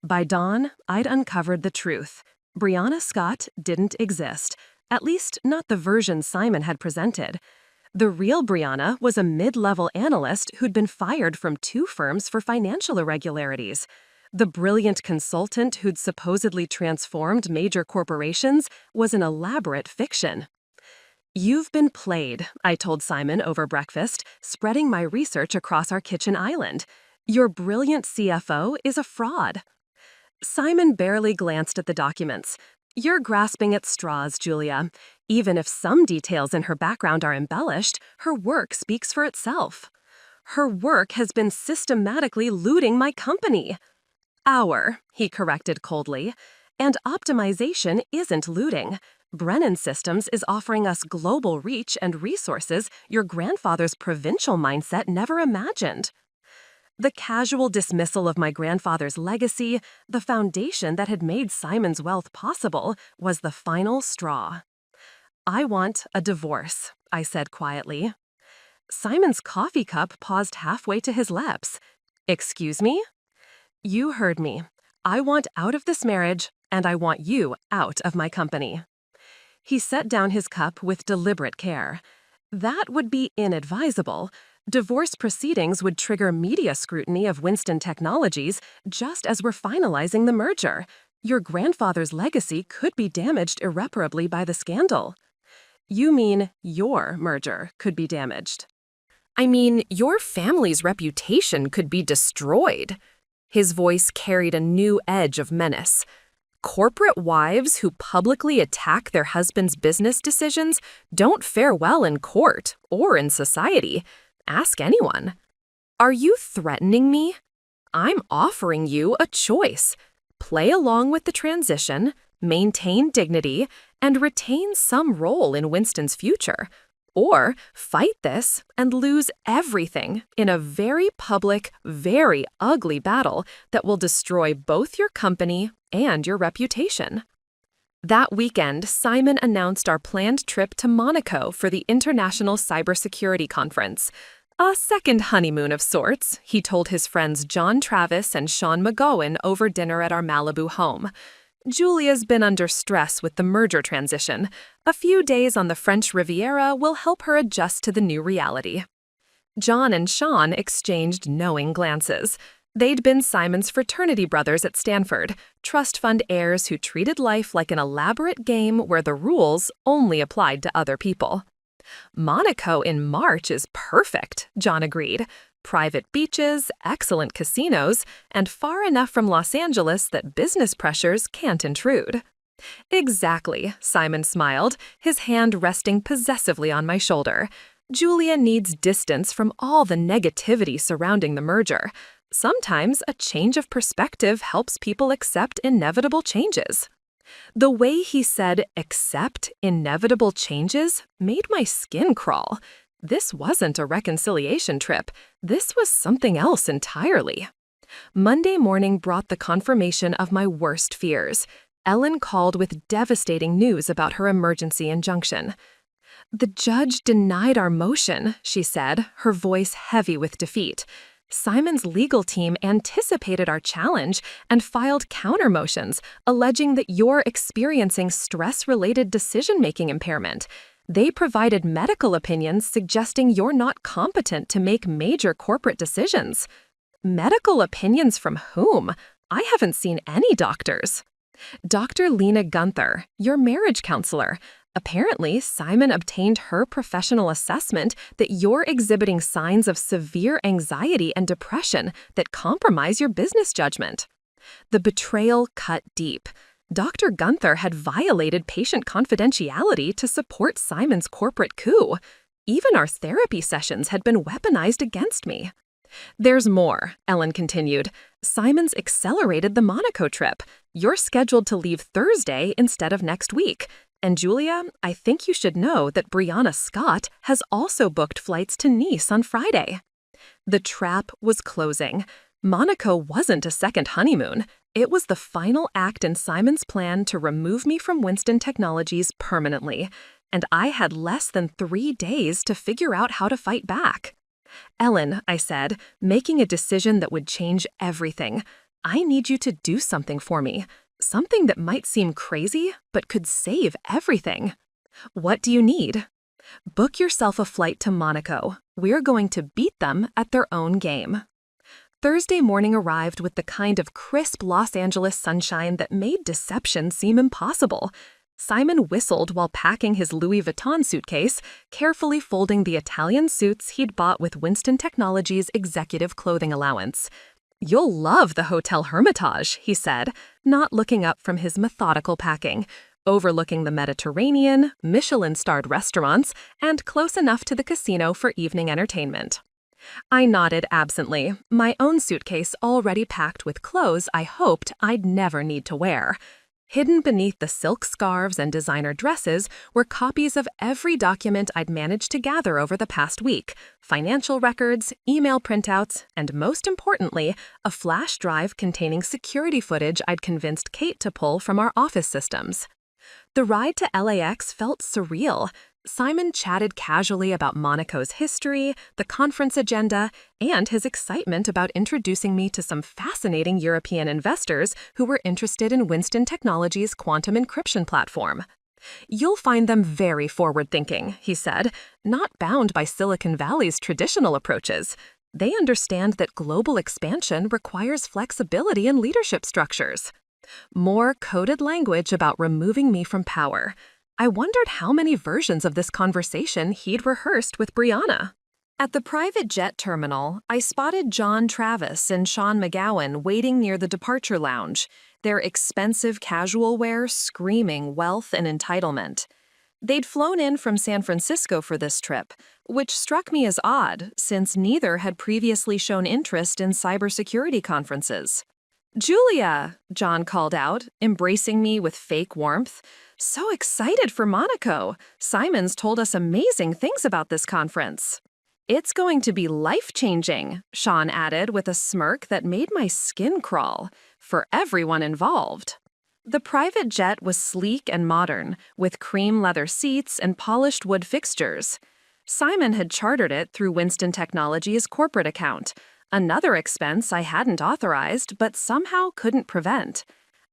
Speaker 1: By dawn, I'd uncovered the truth. Brianna Scott didn't exist, at least not the version Simon had presented. The real Brianna was a mid-level analyst who'd been fired from 2 firms for financial irregularities. The brilliant consultant who'd supposedly transformed major corporations was an elaborate fiction. "You've been played," I told Simon over breakfast, spreading my research across our kitchen island. "Your brilliant CFO is a fraud." Simon barely glanced at the documents. "You're grasping at straws, Julia. Even if some details in her background are embellished, her work speaks for itself. Her work has been systematically looting my company." He corrected coldly. "And optimization isn't looting. Brennan Systems is offering us global reach and resources your grandfather's provincial mindset never imagined." The casual dismissal of my grandfather's legacy, the foundation that had made Simon's wealth possible, was the final straw. "I want a divorce," I said quietly. Simon's coffee cup paused halfway to his lips. "Excuse me?" "You heard me. I want out of this marriage, and I want you out of my company." He set down his cup with deliberate care. That would be inadvisable. Divorce proceedings would trigger media scrutiny of Winston Technologies just as we're finalizing the merger. Your grandfather's legacy could be damaged irreparably by the scandal. "You mean your merger could be damaged?" "I mean, your family's reputation could be destroyed." His voice carried a new edge of menace. "Corporate wives who publicly attack their husband's business decisions don't fare well in court or in society. Ask anyone." "Are you threatening me?" "I'm offering you a choice. Play along with the transition, maintain dignity, and retain some role in Winston's future. Or fight this and lose everything in a very public, very ugly battle that will destroy both your company and your reputation." That weekend, Simon announced our planned trip to Monaco for the International Cybersecurity Conference. A second honeymoon of sorts, he told his friends John Travis and Sean McGowan over dinner at our Malibu home. Julia's been under stress with the merger transition. A few days on the French Riviera will help her adjust to the new reality. John and Sean exchanged knowing glances. They'd been Simon's fraternity brothers at Stanford, trust fund heirs who treated life like an elaborate game where the rules only applied to other people. "Monaco in March is perfect," John agreed. "Private beaches, excellent casinos, and far enough from Los Angeles that business pressures can't intrude." "Exactly," Simon smiled, his hand resting possessively on my shoulder. "Julia needs distance from all the negativity surrounding the merger. Sometimes a change of perspective helps people accept inevitable changes." The way he said "accept inevitable changes" made my skin crawl. This wasn't a reconciliation trip. This was something else entirely. Monday morning brought the confirmation of my worst fears. Ellen called with devastating news about her emergency injunction. "The judge denied our motion," she said, her voice heavy with defeat. "Simon's legal team anticipated our challenge and filed counter motions, alleging that you're experiencing stress-related decision-making impairment. They provided medical opinions suggesting you're not competent to make major corporate decisions." "Medical opinions from whom? I haven't seen any doctors." "Dr. Lena Gunther, your marriage counselor.
Speaker 2: Apparently, Simon obtained her professional assessment that you're exhibiting signs of severe anxiety and depression that compromise your business judgment. The betrayal cut deep. Dr. Gunther had violated patient confidentiality to support Simon's corporate coup. Even our therapy sessions had been weaponized against me. There's more, Ellen continued. Simon's accelerated the Monaco trip. You're scheduled to leave Thursday instead of next week. And Julia, I think you should know that Brianna Scott has also booked flights to Nice on Friday. The trap was closing. Monaco wasn't a second honeymoon. It was the final act in Simon's plan to remove me from Winston Technologies permanently. And I had less than 3 days to figure out how to fight back. Ellen, I said, making a decision that would change everything. I need you to do something for me. Something that might seem crazy, but could save everything. What do you need? Book yourself a flight to Monaco. We're going to beat them at their own game. Thursday morning arrived with the kind of crisp Los Angeles sunshine that made deception seem impossible. Simon whistled while packing his Louis Vuitton suitcase, carefully folding the Italian suits he'd bought with Winston Technologies' executive clothing allowance. You'll love the Hotel Hermitage, he said, not looking up from his methodical packing, overlooking the Mediterranean, Michelin-starred restaurants, and close enough to the casino for evening entertainment. I nodded absently, my own suitcase already packed with clothes I hoped I'd never need to wear. Hidden beneath the silk scarves and designer dresses were copies of every document I'd managed to gather over the past week, financial records, email printouts, and most importantly, a flash drive containing security footage I'd convinced Kate to pull from our office systems. The ride to LAX felt surreal. Simon chatted casually about Monaco's history, the conference agenda, and his excitement about introducing me to some fascinating European investors who were interested in Winston Technologies' quantum encryption platform. You'll find them very forward-thinking, he said, not bound by Silicon Valley's traditional approaches. They understand that global expansion requires flexibility in leadership structures. More coded language about removing me from power. I wondered how many versions of this conversation he'd rehearsed with Brianna. At the private jet terminal, I spotted John Travis and Sean McGowan waiting near the departure lounge, their expensive casual wear screaming wealth and entitlement. They'd flown in from San Francisco for this trip, which struck me as odd since neither had previously shown interest in cybersecurity conferences. "Julia," John called out, embracing me with fake warmth. "So excited for Monaco. Simon's told us amazing things about this conference." "It's going to be life-changing," Sean added with a smirk that made my skin crawl, for everyone involved. The private jet was sleek and modern, with cream leather seats and polished wood fixtures. Simon had chartered it through Winston Technologies' corporate account, another expense I hadn't authorized but somehow couldn't prevent.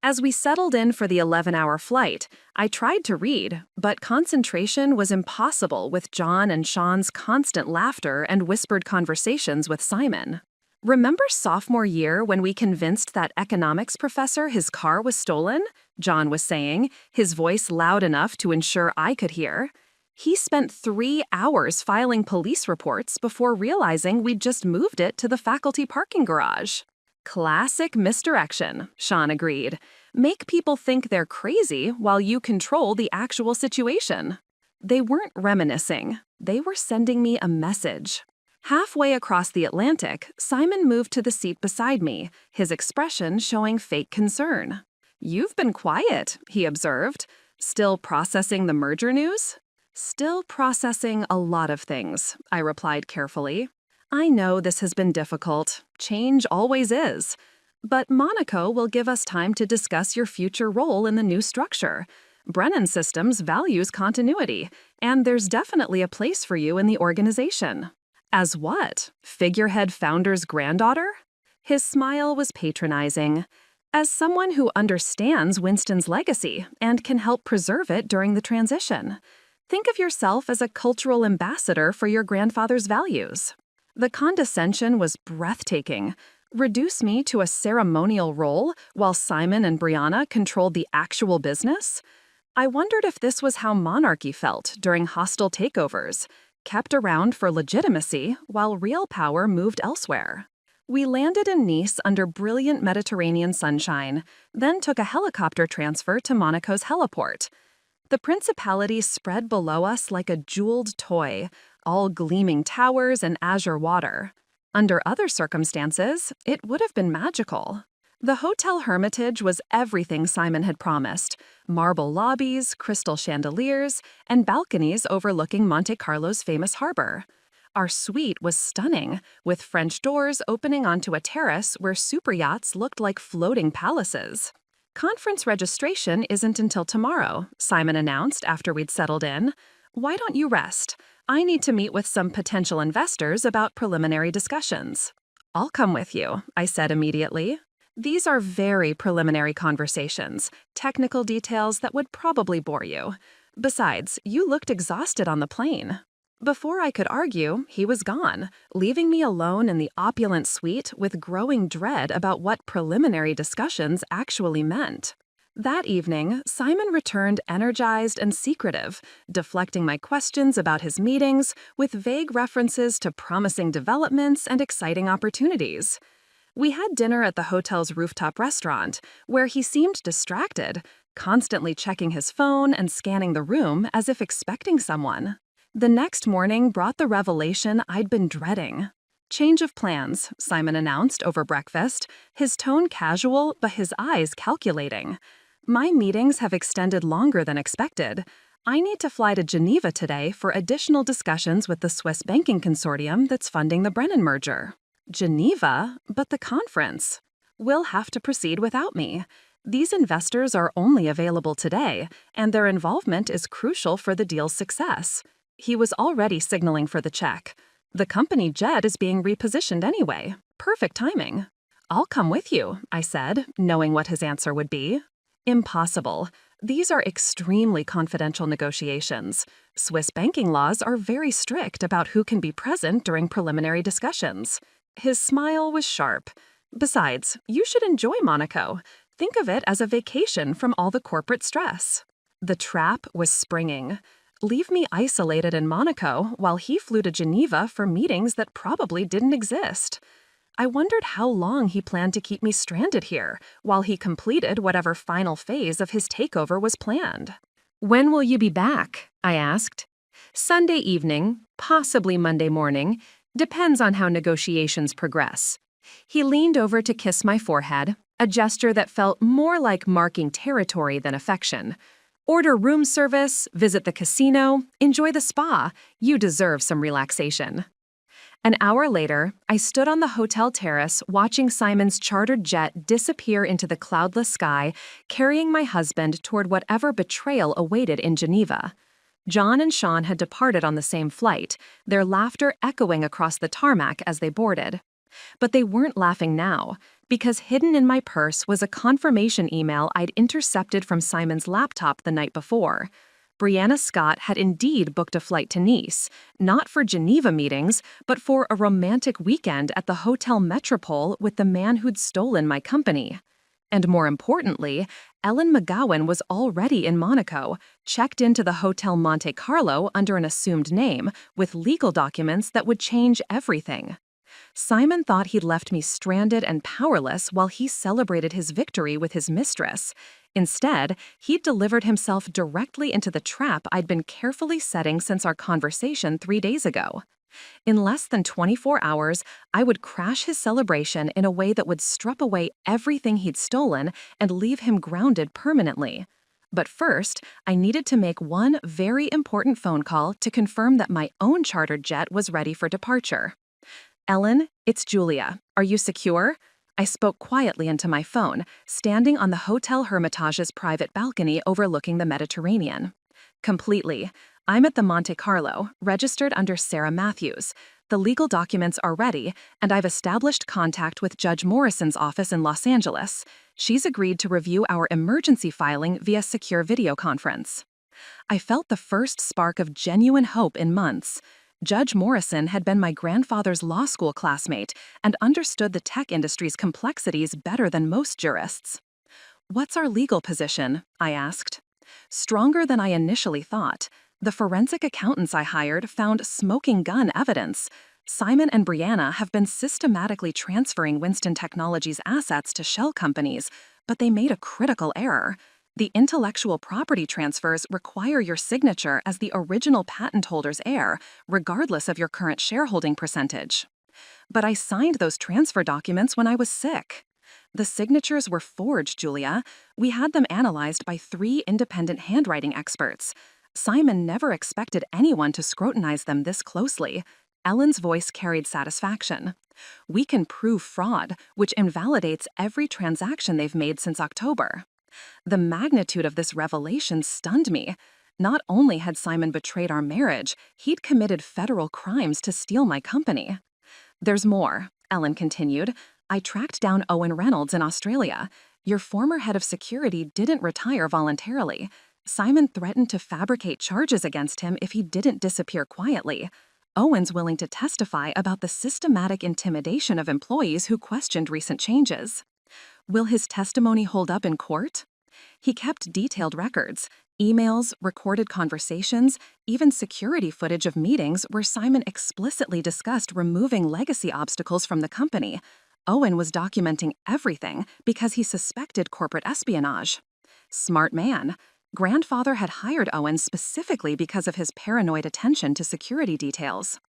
Speaker 2: As we settled in for the 11-hour flight, I tried to read, but concentration was impossible with John and Sean's constant laughter and whispered conversations with Simon. "Remember sophomore year when we convinced that economics professor his car was stolen?" John was saying, his voice loud enough to ensure I could hear. He spent 3 hours filing police reports before realizing we'd just moved it to the faculty parking garage. "Classic misdirection," Sean agreed. "Make people think they're crazy while you control the actual situation." They weren't reminiscing. They were sending me a message. Halfway across the Atlantic, Simon moved to the seat beside me, his expression showing fake concern. "You've been quiet," he observed. "Still processing the merger news?" "Still processing a lot of things," I replied carefully. "I know this has been difficult. Change always is. But Monaco will give us time to discuss your future role in the new structure. Brennan Systems values continuity, and there's definitely a place for you in the organization." "As what? Figurehead founder's granddaughter?" His smile was patronizing. "As someone who understands Winston's legacy and can help preserve it during the transition. Think of yourself as a cultural ambassador for your grandfather's values." The condescension was breathtaking. Reduce me to a ceremonial role while Simon and Brianna controlled the actual business?
Speaker 1: I wondered if this was how monarchy felt during hostile takeovers, kept around for legitimacy while real power moved elsewhere. We landed in Nice under brilliant Mediterranean sunshine, then took a helicopter transfer to Monaco's heliport. The principality spread below us like a jeweled toy, all gleaming towers and azure water. Under other circumstances, it would have been magical. The Hotel Hermitage was everything Simon had promised: marble lobbies, crystal chandeliers, and balconies overlooking Monte Carlo's famous harbor. Our suite was stunning, with French doors opening onto a terrace where superyachts looked like floating palaces. "Conference registration isn't until tomorrow," Simon announced after we'd settled in. "Why don't you rest? I need to meet with some potential investors about preliminary discussions." "I'll come with you," I said immediately. "These are very preliminary conversations, technical details that would probably bore you. Besides, you looked exhausted on the plane." Before I could argue, he was gone, leaving me alone in the opulent suite with growing dread about what preliminary discussions actually meant. That evening, Simon returned energized and secretive, deflecting my questions about his meetings with vague references to promising developments and exciting opportunities. We had dinner at the hotel's rooftop restaurant, where he seemed distracted, constantly checking his phone and scanning the room as if expecting someone. The next morning brought the revelation I'd been dreading. "Change of plans," Simon announced over breakfast, his tone casual but his eyes calculating. "My meetings have extended longer than expected. I need to fly to Geneva today for additional discussions with the Swiss banking consortium that's funding the Brennan merger." "Geneva? But the conference?" "Will have to proceed without me. These investors are only available today, and their involvement is crucial for the deal's success." He was already signaling for the check. "The company jet is being repositioned anyway. Perfect timing." "I'll come with you," I said, knowing what his answer would be. "Impossible. These are extremely confidential negotiations. Swiss banking laws are very strict about who can be present during preliminary discussions." His smile was sharp. "Besides, you should enjoy Monaco. Think of it as a vacation from all the corporate stress." The trap was springing. Leave me isolated in Monaco while he flew to Geneva for meetings that probably didn't exist. I wondered how long he planned to keep me stranded here while he completed whatever final phase of his takeover was planned. "When will you be back?" I asked. "Sunday evening, possibly Monday morning. Depends on how negotiations progress." He leaned over to kiss my forehead, a gesture that felt more like marking territory than affection. "Order room service, visit the casino, enjoy the spa. You deserve some relaxation." An hour later, I stood on the hotel terrace watching Simon's chartered jet disappear into the cloudless sky, carrying my husband toward whatever betrayal awaited in Geneva. John and Sean had departed on the same flight, their laughter echoing across the tarmac as they boarded. But they weren't laughing now, because hidden in my purse was a confirmation email I'd intercepted from Simon's laptop the night before. Brianna Scott had indeed booked a flight to Nice, not for Geneva meetings, but for a romantic weekend at the Hotel Metropole with the man who'd stolen my company. And more importantly, Ellen McGowan was already in Monaco, checked into the Hotel Monte Carlo under an assumed name, with legal documents that would change everything. Simon thought he'd left me stranded and powerless while he celebrated his victory with his mistress. Instead, he'd delivered himself directly into the trap I'd been carefully setting since our conversation 3 days ago. In less than 24 hours, I would crash his celebration in a way that would strip away everything he'd stolen and leave him grounded permanently. But first, I needed to make one very important phone call to confirm that my own chartered jet was ready for departure. "Ellen, it's Julia. Are you secure?" I spoke quietly into my phone, standing on the Hotel Hermitage's private balcony overlooking the Mediterranean. "Completely. I'm at the Monte Carlo, registered under Sarah Matthews. The legal documents are ready, and I've established contact with Judge Morrison's office in Los Angeles. She's agreed to review our emergency filing via secure video conference." I felt the first spark of genuine hope in months. Judge Morrison had been my grandfather's law school classmate and understood the tech industry's complexities better than most jurists. "What's our legal position?" I asked. Stronger than I initially thought. The forensic accountants I hired found smoking gun evidence. Simon and Brianna have been systematically transferring Winston Technologies' assets to shell companies, but they made a critical error. The intellectual property transfers require your signature as the original patent holder's heir, regardless of your current shareholding percentage. But I signed those transfer documents when I was sick. The signatures were forged, Julia. We had them analyzed by 3 independent handwriting experts. Simon never expected anyone to scrutinize them this closely. Ellen's voice carried satisfaction. We can prove fraud, which invalidates every transaction they've made since October. The magnitude of this revelation stunned me. Not only had Simon betrayed our marriage, he'd committed federal crimes to steal my company. There's more, Ellen continued. I tracked down Owen Reynolds in Australia. Your former head of security didn't retire voluntarily. Simon threatened to fabricate charges against him if he didn't disappear quietly. Owen's willing to testify about the systematic intimidation of employees who questioned recent changes. Will his testimony hold up in court? He kept detailed records, emails, recorded conversations, even security footage of meetings where Simon explicitly discussed removing legacy obstacles from the company. Owen was documenting everything because he suspected corporate espionage. Smart man. Grandfather had hired Owen specifically because of his paranoid attention to security details.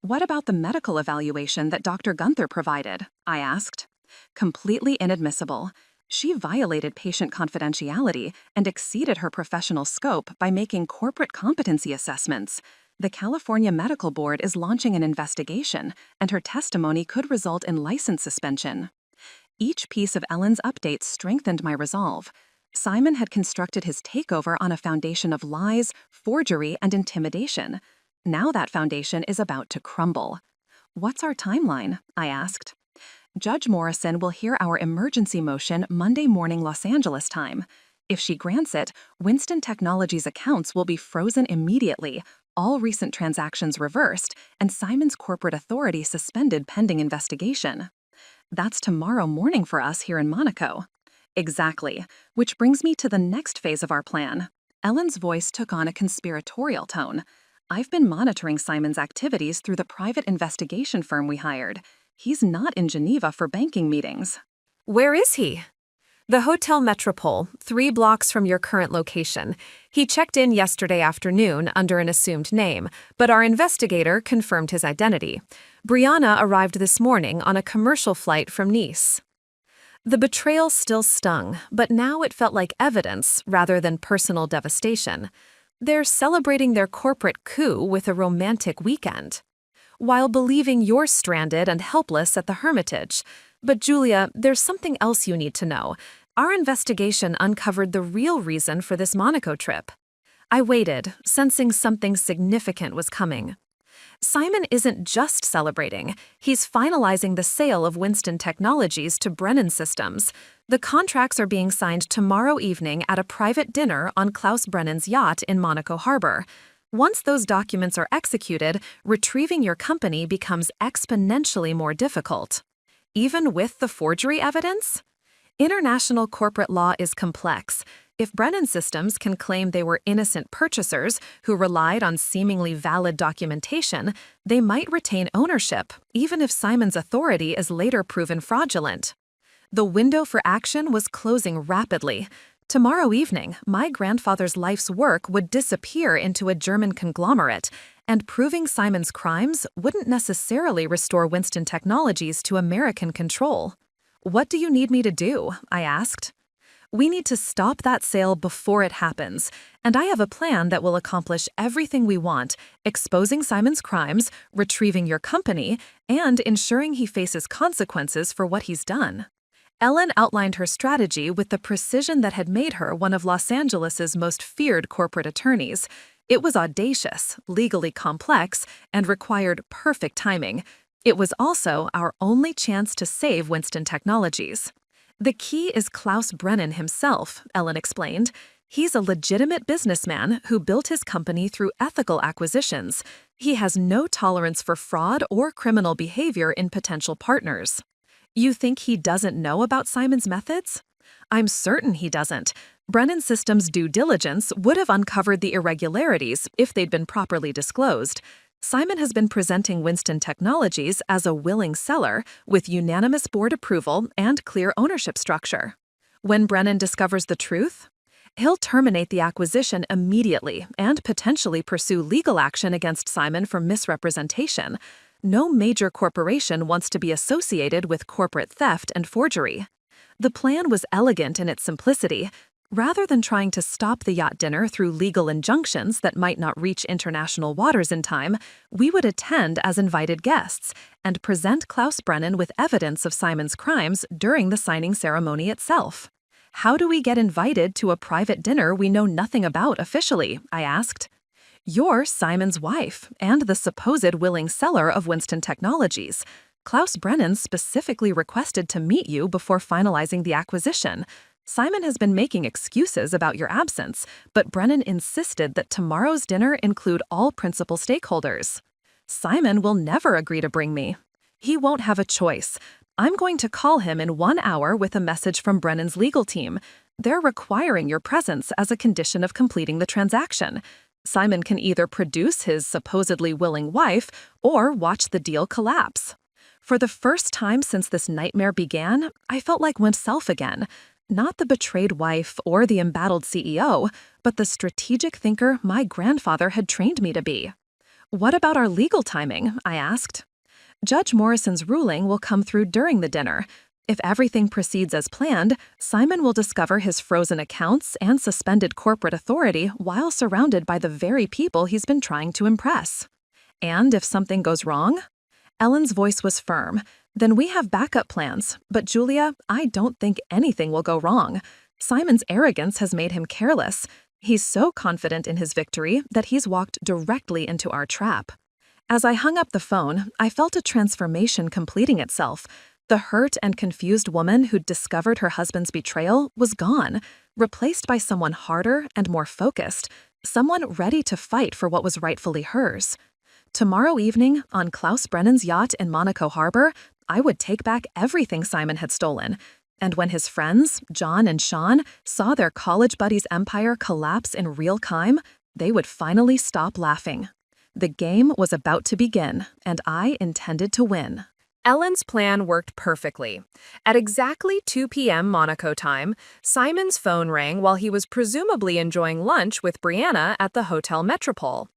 Speaker 1: What about the medical evaluation that Dr. Gunther provided? I asked. Completely inadmissible. She violated patient confidentiality and exceeded her professional scope by making corporate competency assessments. The California Medical Board is launching an investigation, and her testimony could result in license suspension. Each piece of Ellen's updates strengthened my resolve. Simon had constructed his takeover on a foundation of lies, forgery, and intimidation. Now that foundation is about to crumble. What's our timeline? I asked. Judge Morrison will hear our emergency motion Monday morning Los Angeles time. If she grants it, Winston Technologies' accounts will be frozen immediately, all recent transactions reversed, and Simon's corporate authority suspended pending investigation. That's tomorrow morning for us here in Monaco. Exactly, which brings me to the next phase of our plan. Ellen's voice took on a conspiratorial tone. I've been monitoring Simon's activities through the private investigation firm we hired. He's not in Geneva for banking meetings.
Speaker 2: Where is he? The Hotel Metropole, 3 blocks from your current location. He checked in yesterday afternoon under an assumed name, but our investigator confirmed his identity. Brianna arrived this morning on a commercial flight from Nice. The betrayal still stung, but now it felt like evidence rather than personal devastation. They're celebrating their corporate coup with a romantic weekend, while believing you're stranded and helpless at the Hermitage. But Julia, there's something else you need to know. Our investigation uncovered the real reason for this Monaco trip. I waited, sensing something significant was coming. Simon isn't just celebrating, he's finalizing the sale of Winston Technologies to Brennan Systems. The contracts are being signed tomorrow evening at a private dinner on Klaus Brennan's yacht in Monaco Harbor. Once those documents are executed, retrieving your company becomes exponentially more difficult. Even with the forgery evidence? International corporate law is complex. If Brennan Systems can claim they were innocent purchasers who relied on seemingly valid documentation, they might retain ownership, even if Simon's authority is later proven fraudulent. The window for action was closing rapidly. Tomorrow evening, my grandfather's life's work would disappear into a German conglomerate, and proving Simon's crimes wouldn't necessarily restore Winston Technologies to American control. What do you need me to do? I asked. We need to stop that sale before it happens, and I have a plan that will accomplish everything we want, exposing Simon's crimes, retrieving your company, and ensuring he faces consequences for what he's done. Ellen outlined her strategy with the precision that had made her one of Los Angeles's most feared corporate attorneys. It was audacious, legally complex, and required perfect timing. It was also our only chance to save Winston Technologies. The key is Klaus Brennan himself, Ellen explained. He's a legitimate businessman who built his company through ethical acquisitions. He has no tolerance for fraud or criminal behavior in potential partners. You think he doesn't know about Simon's methods? I'm certain he doesn't.
Speaker 1: Brennan Systems' due diligence would have uncovered the irregularities if they'd been properly disclosed. Simon has been presenting Winston Technologies as a willing seller with unanimous board approval and clear ownership structure. When Brennan discovers the truth, he'll terminate the acquisition immediately and potentially pursue legal action against Simon for misrepresentation. No major corporation wants to be associated with corporate theft and forgery. The plan was elegant in its simplicity. Rather than trying to stop the yacht dinner through legal injunctions that might not reach international waters in time, we would attend as invited guests and present Klaus Brennan with evidence of Simon's crimes during the signing ceremony itself. How do we get invited to a private dinner we know nothing about officially? I asked. You're Simon's wife and the supposed willing seller of Winston Technologies. Klaus Brennan specifically requested to meet you before finalizing the acquisition. Simon has been making excuses about your absence, but Brennan insisted that tomorrow's dinner include all principal stakeholders. Simon will never agree to bring me. He won't have a choice. I'm going to call him in 1 hour with a message from Brennan's legal team. They're requiring your presence as a condition of completing the transaction. Simon can either produce his supposedly willing wife or watch the deal collapse. For the first time since this nightmare began, I felt like myself again. Not the betrayed wife or the embattled CEO, but the strategic thinker my grandfather had trained me to be. What about our legal timing? I asked. Judge Morrison's ruling will come through during the dinner. If everything proceeds as planned, Simon will discover his frozen accounts and suspended corporate authority while surrounded by the very people he's been trying to impress. And if something goes wrong? Ellen's voice was firm. Then we have backup plans, but Julia, I don't think anything will go wrong. Simon's arrogance has made him careless. He's so confident in his victory that he's walked directly into our trap. As I hung up the phone, I felt a transformation completing itself. The hurt and confused woman who'd discovered her husband's betrayal was gone, replaced by someone harder and more focused, someone ready to fight for what was rightfully hers. Tomorrow evening, on Klaus Brennan's yacht in Monaco Harbor, I would take back everything Simon had stolen. And when his friends, John and Sean, saw their college buddy's empire collapse in real time, they would finally stop laughing. The game was about to begin, and I intended to win.
Speaker 2: Ellen's plan worked perfectly. At exactly 2 p.m. Monaco time, Simon's phone rang while he was presumably enjoying lunch with Brianna at the Hotel Metropole.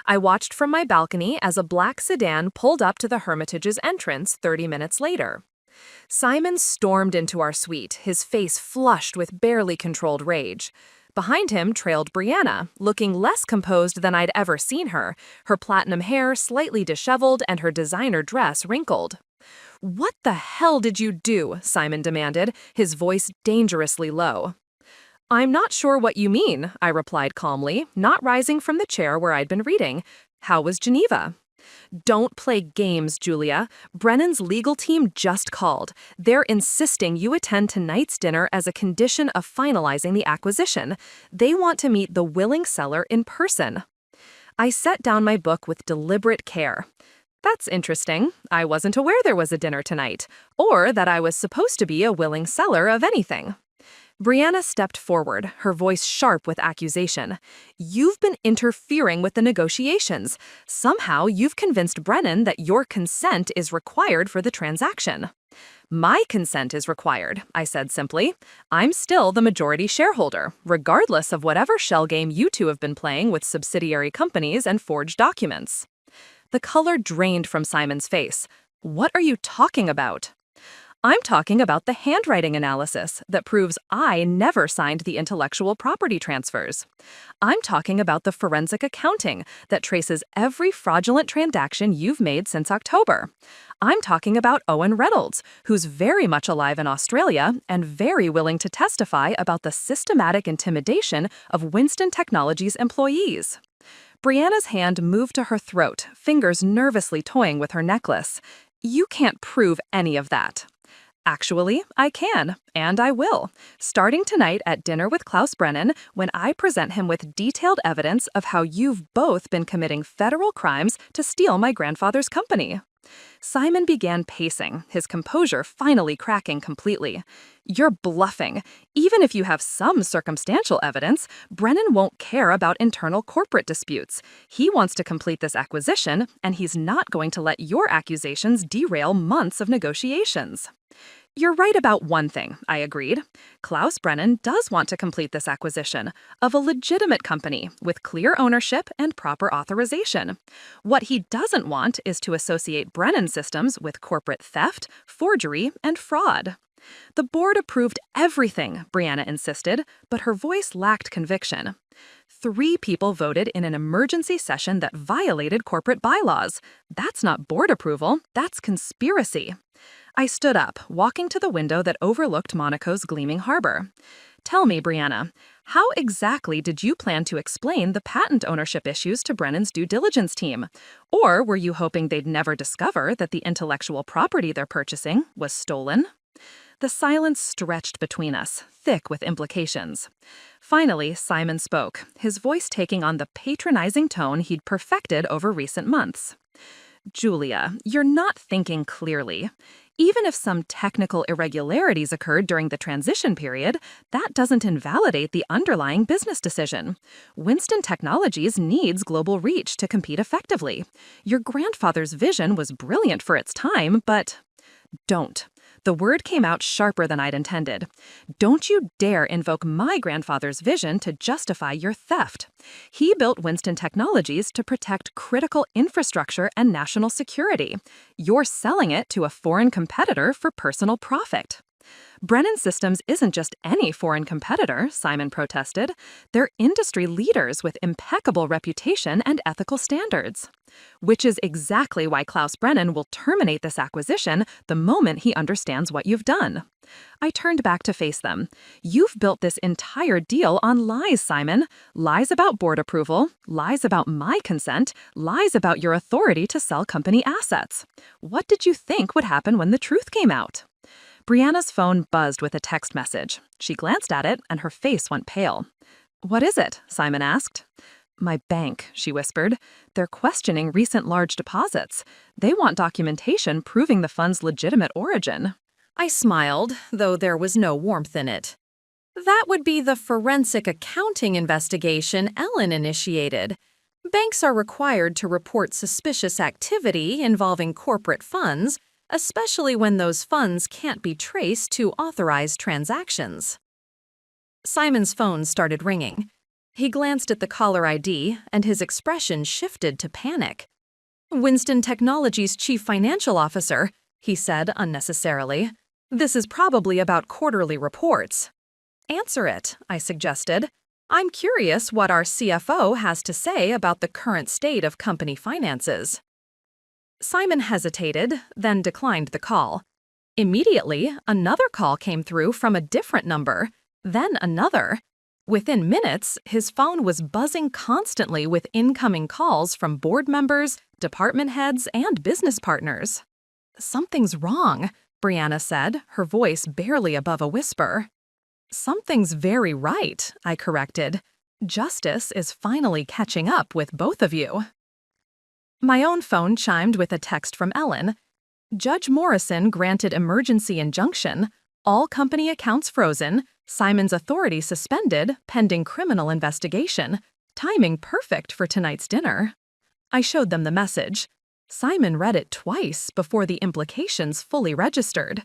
Speaker 2: I watched from my balcony as a black sedan pulled up to the Hermitage's entrance 30 minutes later. Simon stormed into our suite, his face flushed with barely controlled rage. Behind him trailed Brianna, looking less composed than I'd ever seen her, her platinum hair slightly disheveled and her designer dress wrinkled. "What the hell did you do?" Simon demanded, his voice dangerously low. "I'm not sure what you mean," I replied calmly, not rising from the chair where I'd been reading. "How was Geneva?" "Don't play games, Julia. Brennan's legal team just called. They're insisting you attend tonight's dinner as a condition of finalizing the acquisition. They want to meet the willing seller in person." I set down my book with deliberate care. That's interesting. I wasn't aware there was a dinner tonight, or that I was supposed to be a willing seller of anything. Brianna stepped forward, her voice sharp with accusation. "You've been interfering with the negotiations. Somehow you've convinced Brennan that your consent is required for the transaction." "My consent is required," I said simply. "I'm still the majority shareholder, regardless of whatever shell game you two have been playing with subsidiary companies and forged documents." The color drained from Simon's face. "What are you talking about?" "I'm talking about the handwriting analysis that proves I never signed the intellectual property transfers. I'm talking about the forensic accounting that traces every fraudulent transaction you've made since October. I'm talking about Owen Reynolds, who's very much alive in Australia and very willing to testify about the systematic intimidation of Winston Technologies employees." Brianna's hand moved to her throat, fingers nervously toying with her necklace. "You can't prove any of that."
Speaker 1: Actually, I can, and I will, starting tonight at dinner with Klaus Brennan when I present him with detailed evidence of how you've both been committing federal crimes to steal my grandfather's company. Simon began pacing, his composure finally cracking completely. You're bluffing. Even if you have some circumstantial evidence, Brennan won't care about internal corporate disputes. He wants to complete this acquisition, and he's not going to let your accusations derail months of negotiations. You're right about one thing, I agreed. Klaus Brennan does want to complete this acquisition of a legitimate company with clear ownership and proper authorization. What he doesn't want is to associate Brennan Systems with corporate theft, forgery, and fraud. The board approved everything, Brianna insisted, but her voice lacked conviction. 3 people voted in an emergency session that violated corporate bylaws. That's not board approval, that's conspiracy. I stood up, walking to the window that overlooked Monaco's gleaming harbor. Tell me, Brianna, how exactly did you plan to explain the patent ownership issues to Brennan's due diligence team? Or were you hoping they'd never discover that the intellectual property they're purchasing was stolen? The silence stretched between us, thick with implications. Finally, Simon spoke, his voice taking on the patronizing tone he'd perfected over recent months. Julia, you're not thinking clearly. Even if some technical irregularities occurred during the transition period, that doesn't invalidate the underlying business decision. Winston Technologies needs global reach to compete effectively. Your grandfather's vision was brilliant for its time, but don't. The word came out sharper than I'd intended. Don't you dare invoke my grandfather's vision to justify your theft. He built Winston Technologies to protect critical infrastructure and national security. You're selling it to a foreign competitor for personal profit. Brennan Systems isn't just any foreign competitor, Simon protested. They're industry leaders with impeccable reputation and ethical standards. Which is exactly why Klaus Brennan will terminate this acquisition the moment he understands what you've done. I turned back to face them. You've built this entire deal on lies, Simon. Lies about board approval, lies about my consent, lies about your authority to sell company assets. What did you think would happen when the truth came out? Brianna's phone buzzed with a text message. She glanced at it, and her face went pale. What is it? Simon asked. My bank, she whispered. They're questioning recent large deposits. They want documentation proving the fund's legitimate origin.
Speaker 2: I smiled, though there was no warmth in it. That would be the forensic accounting investigation Ellen initiated. Banks are required to report suspicious activity involving corporate funds, especially when those funds can't be traced to authorized transactions. Simon's phone started ringing. He glanced at the caller ID, and his expression shifted to panic. Winston Technologies' chief financial officer, he said unnecessarily. This is probably about quarterly reports. Answer it, I suggested. I'm curious what our CFO has to say about the current state of company finances. Simon hesitated, then declined the call. Immediately, another call came through from a different number, then another. Within minutes, his phone was buzzing constantly with incoming calls from board members, department heads, and business partners. Something's wrong, Brianna said, her voice barely above a whisper. Something's very right, I corrected. Justice is finally catching up with both of you. My own phone chimed with a text from Ellen. Judge Morrison granted emergency injunction, all company accounts frozen, Simon's authority suspended pending criminal investigation. Timing perfect for tonight's dinner. I showed them the message. Simon read it twice before the implications fully registered.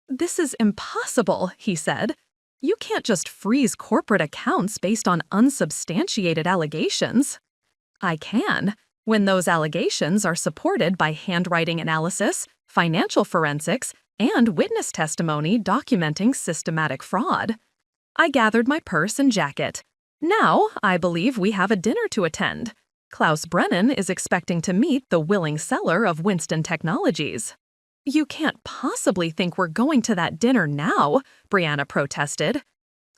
Speaker 2: This is impossible, he said. You can't just freeze corporate accounts based on unsubstantiated allegations. I can, when those allegations are supported by handwriting analysis, financial forensics, and witness testimony documenting systematic fraud. I gathered my purse and jacket. Now, I believe we have a dinner to attend. Klaus Brennan is expecting to meet the willing seller of Winston Technologies. You can't possibly think we're going to that dinner now, Brianna protested.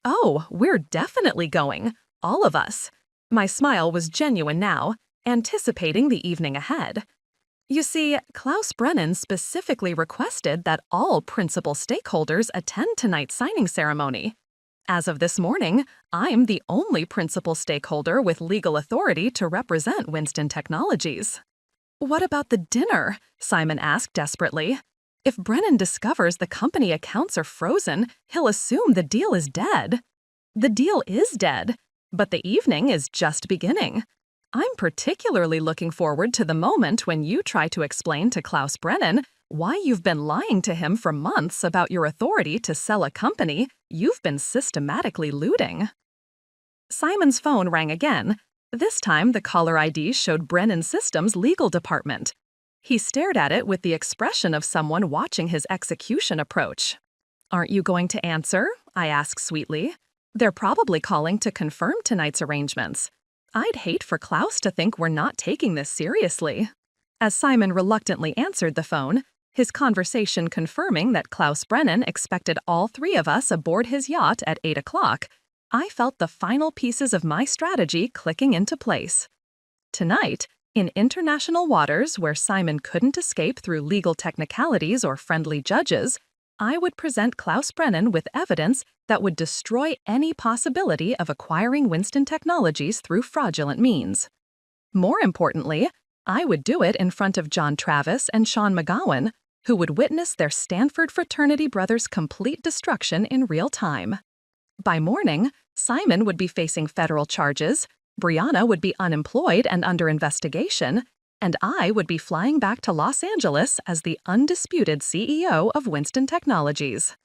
Speaker 2: Oh, we're definitely going. All of us. My smile was genuine now, anticipating the evening ahead.
Speaker 1: You see, Klaus Brennan specifically requested that all principal stakeholders attend tonight's signing ceremony. As of this morning, I'm the only principal stakeholder with legal authority to represent Winston Technologies. What about the dinner? Simon asked desperately. If Brennan discovers the company accounts are frozen, he'll assume the deal is dead. The deal is dead, but the evening is just beginning. I'm particularly looking forward to the moment when you try to explain to Klaus Brennan why you've been lying to him for months about your authority to sell a company you've been systematically looting. Simon's phone rang again. This time, the caller ID showed Brennan Systems' legal department. He stared at it with the expression of someone watching his execution approach. "Aren't you going to answer?" I asked sweetly. "They're probably calling to confirm tonight's arrangements. I'd hate for Klaus to think we're not taking this seriously." As Simon reluctantly answered the phone, his conversation confirming that Klaus Brennan expected all three of us aboard his yacht at 8 o'clock, I felt the final pieces of my strategy clicking into place. Tonight, in international waters where Simon couldn't escape through legal technicalities or friendly judges, I would present Klaus Brennan with evidence that would destroy any possibility of acquiring Winston Technologies through fraudulent means. More importantly, I would do it in front of John Travis and Sean McGowan, who would witness their Stanford fraternity brothers' complete destruction in real time. By morning, Simon would be facing federal charges, Brianna would be unemployed and under investigation, and I would be flying back to Los Angeles as the undisputed CEO of Winston Technologies.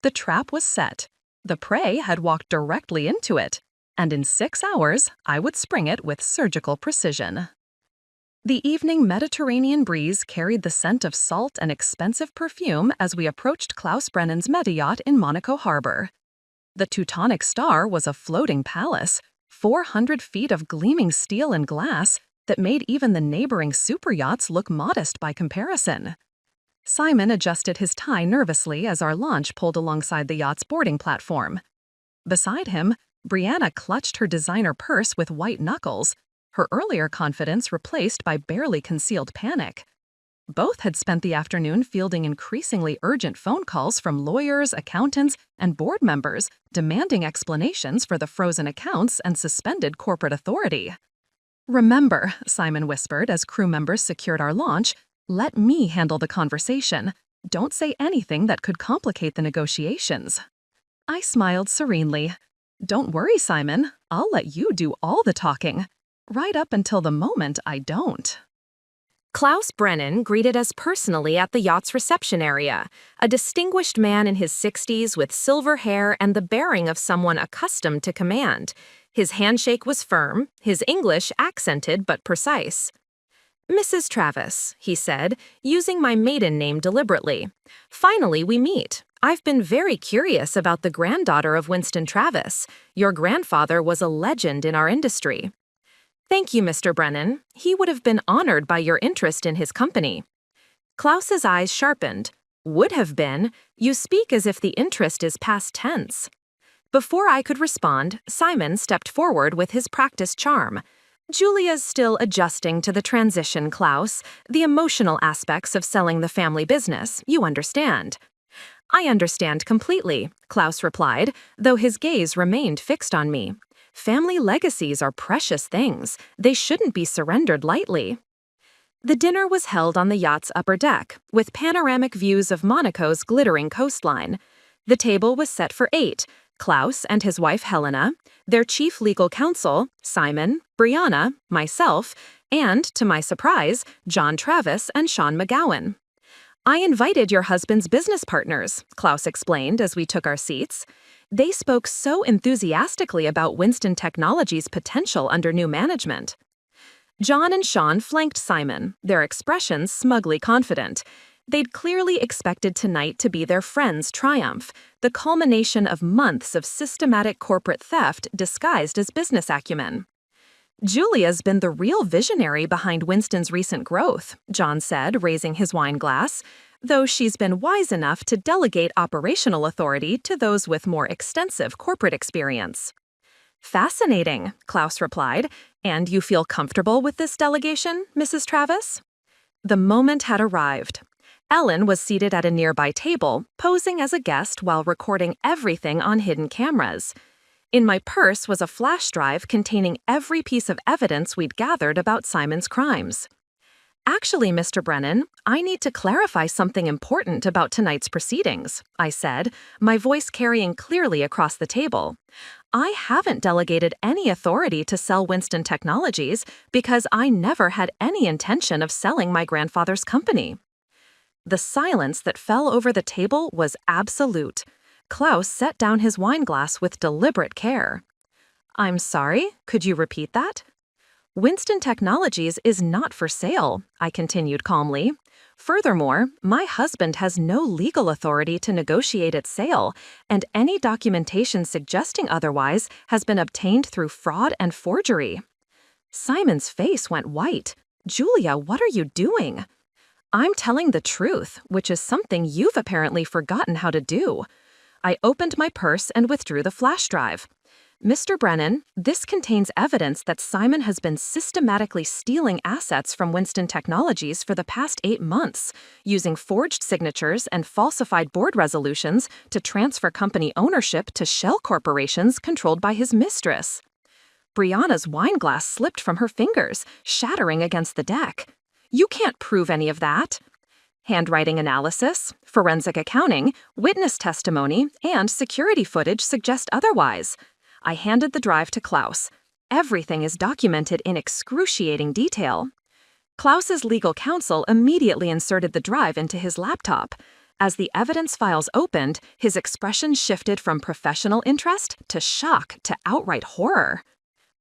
Speaker 1: The trap was set. The prey had walked directly into it, and in 6 hours, I would spring it with surgical precision. The evening Mediterranean breeze carried the scent of salt and expensive perfume as we approached Klaus Brennan's meta-yacht in Monaco Harbor. The Teutonic Star was a floating palace, 400 feet of gleaming steel and glass that made even the neighboring superyachts look modest by comparison. Simon adjusted his tie nervously as our launch pulled alongside the yacht's boarding platform. Beside him, Brianna clutched her designer purse with white knuckles, her earlier confidence replaced by barely concealed panic. Both had spent the afternoon fielding increasingly urgent phone calls from lawyers, accountants, and board members demanding explanations for the frozen accounts and suspended corporate authority. "Remember," Simon whispered as crew members secured our launch, "let me handle the conversation. Don't say anything that could complicate the negotiations." I smiled serenely. "Don't worry, Simon. I'll let you do all the talking. Right up until the moment I don't."
Speaker 2: Klaus Brennan greeted us personally at the yacht's reception area, a distinguished man in his 60s with silver hair and the bearing of someone accustomed to command. His handshake was firm, his English accented but precise. "Mrs. Travis," he said, using my maiden name deliberately. "Finally, we meet. I've been very curious about the granddaughter of Winston Travis. Your grandfather was a legend in our industry." "Thank you, Mr. Brennan. He would have been honored by your interest in his company." Klaus's eyes sharpened. "Would have been? You speak as if the interest is past tense." Before I could respond, Simon stepped forward with his practiced charm. "Julia's still adjusting to the transition, Klaus, the emotional aspects of selling the family business, you understand." "I understand completely," Klaus replied, though his gaze remained fixed on me. "Family legacies are precious things. They shouldn't be surrendered lightly." The dinner was held on the yacht's upper deck, with panoramic views of Monaco's glittering coastline. The table was set for 8, Klaus and his wife Helena, their chief legal counsel, Simon, Brianna, myself, and, to my surprise, John Travis and Sean McGowan. "I invited your husband's business partners," Klaus explained as we took our seats. "They spoke so enthusiastically about Winston Technologies' potential under new management." John and Sean flanked Simon, their expressions smugly confident. They'd clearly expected tonight to be their friend's triumph, the culmination of months of systematic corporate theft disguised as business acumen. "Julia's been the real visionary behind Winston's recent growth," John said, raising his wine glass, "though she's been wise enough to delegate operational authority to those with more extensive corporate experience." "Fascinating," Klaus replied. "And you feel comfortable with this delegation, Mrs. Travis?"
Speaker 1: The moment had arrived. Ellen was seated at a nearby table, posing as a guest while recording everything on hidden cameras. In my purse was a flash drive containing every piece of evidence we'd gathered about Simon's crimes. "Actually, Mr. Brennan, I need to clarify something important about tonight's proceedings," I said, my voice carrying clearly across the table. "I haven't delegated any authority to sell Winston Technologies because I never had any intention of selling my grandfather's company." The silence that fell over the table was absolute. Klaus set down his wineglass with deliberate care. "I'm sorry, could you repeat that?" "Winston Technologies is not for sale," I continued calmly. "Furthermore, my husband has no legal authority to negotiate its sale, and any documentation suggesting otherwise has been obtained through fraud and forgery." Simon's face went white. "Julia, what are you doing?" "I'm telling the truth, which is something you've apparently forgotten how to do." I opened my purse and withdrew the flash drive. "Mr. Brennan, this contains evidence that Simon has been systematically stealing assets from Winston Technologies for the past 8 months, using forged signatures and falsified board resolutions to transfer company ownership to shell corporations controlled by his mistress." Brianna's wineglass slipped from her fingers, shattering against the deck. "You can't prove any of that." "Handwriting analysis, forensic accounting, witness testimony, and security footage suggest otherwise." I handed the drive to Klaus. "Everything is documented in excruciating detail." Klaus's legal counsel immediately inserted the drive into his laptop. As the evidence files opened, his expression shifted from professional interest to shock to outright horror.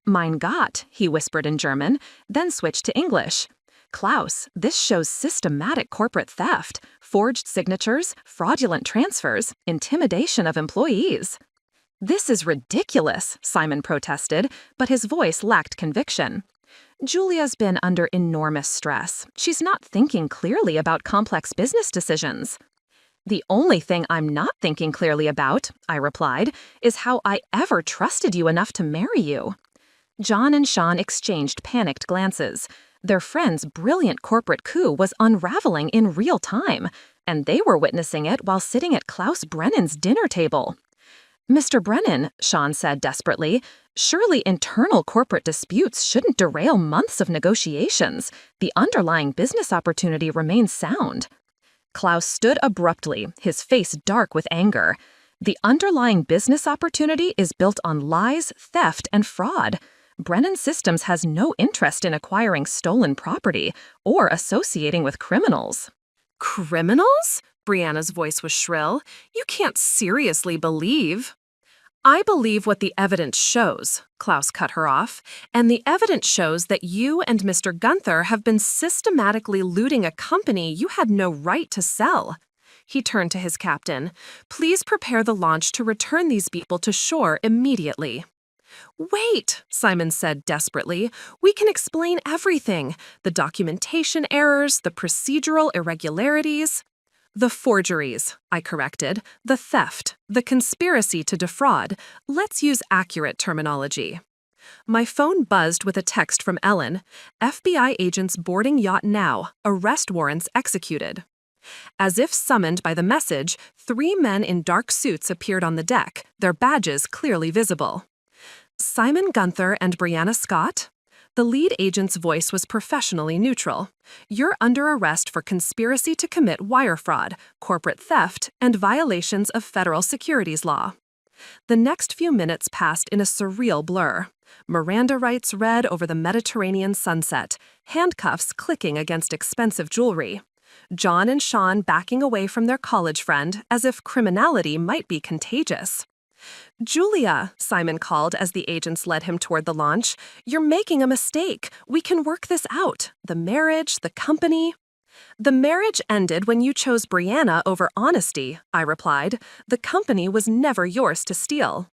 Speaker 1: "Mein Gott," he whispered in German, then switched to English. "Klaus, this shows systematic corporate theft, forged signatures, fraudulent transfers, intimidation of employees." "This is ridiculous," Simon protested, but his voice lacked conviction. "Julia's been under enormous stress. She's not thinking clearly about complex business decisions." "The only thing I'm not thinking clearly about," I replied, "is how I ever trusted you enough to marry you." John and Sean exchanged panicked glances. Their friend's brilliant corporate coup was unraveling in real time, and they were witnessing it while sitting at Klaus Brennan's dinner table. "Mr. Brennan," Sean said desperately, "surely internal corporate disputes shouldn't derail months of negotiations. The underlying business opportunity remains sound." Klaus stood abruptly, his face dark with anger. "The underlying business opportunity is built on lies, theft, and fraud. Brennan Systems has no interest in acquiring stolen property or associating with criminals." "Criminals?" Brianna's voice was shrill. "You can't seriously believe—" "I believe what the evidence shows," Klaus cut her off, "and the evidence shows that you and Mr. Gunther have been systematically looting a company you had no right to sell." He turned to his captain. "Please prepare the launch to return these people to shore immediately." "Wait," Simon said desperately. "We can explain everything. The documentation errors, the procedural irregularities." "The forgeries," I corrected, "the theft, the conspiracy to defraud. Let's use accurate terminology." My phone buzzed with a text from Ellen. "FBI agents boarding yacht now. Arrest warrants executed." As if summoned by the message, 3 men in dark suits appeared on the deck, their badges clearly visible. "Simon Gunther and Brianna Scott?" The lead agent's voice was professionally neutral. "You're under arrest for conspiracy to commit wire fraud, corporate theft, and violations of federal securities law." The next few minutes passed in a surreal blur. Miranda rights read over the Mediterranean sunset, handcuffs clicking against expensive jewelry. John and Sean backing away from their college friend as if criminality might be contagious. "Julia," Simon called as the agents led him toward the launch, "you're making a mistake. We can work this out. The marriage, the company." "The marriage ended when you chose Brianna over honesty," I replied. "The company was never yours to steal."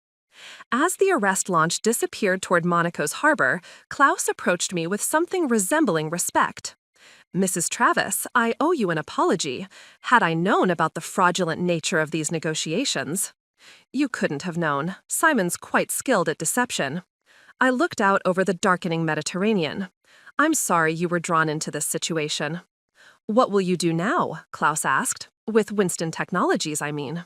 Speaker 1: As the arrest launch disappeared toward Monaco's harbor, Klaus approached me with something resembling respect. "Mrs. Travis, I owe you an apology. Had I known about the fraudulent nature of these negotiations—" "You couldn't have known. Simon's quite skilled at deception." I looked out over the darkening Mediterranean. "I'm sorry you were drawn into this situation."
Speaker 2: What will you do now? Klaus asked. With Winston Technologies, I mean.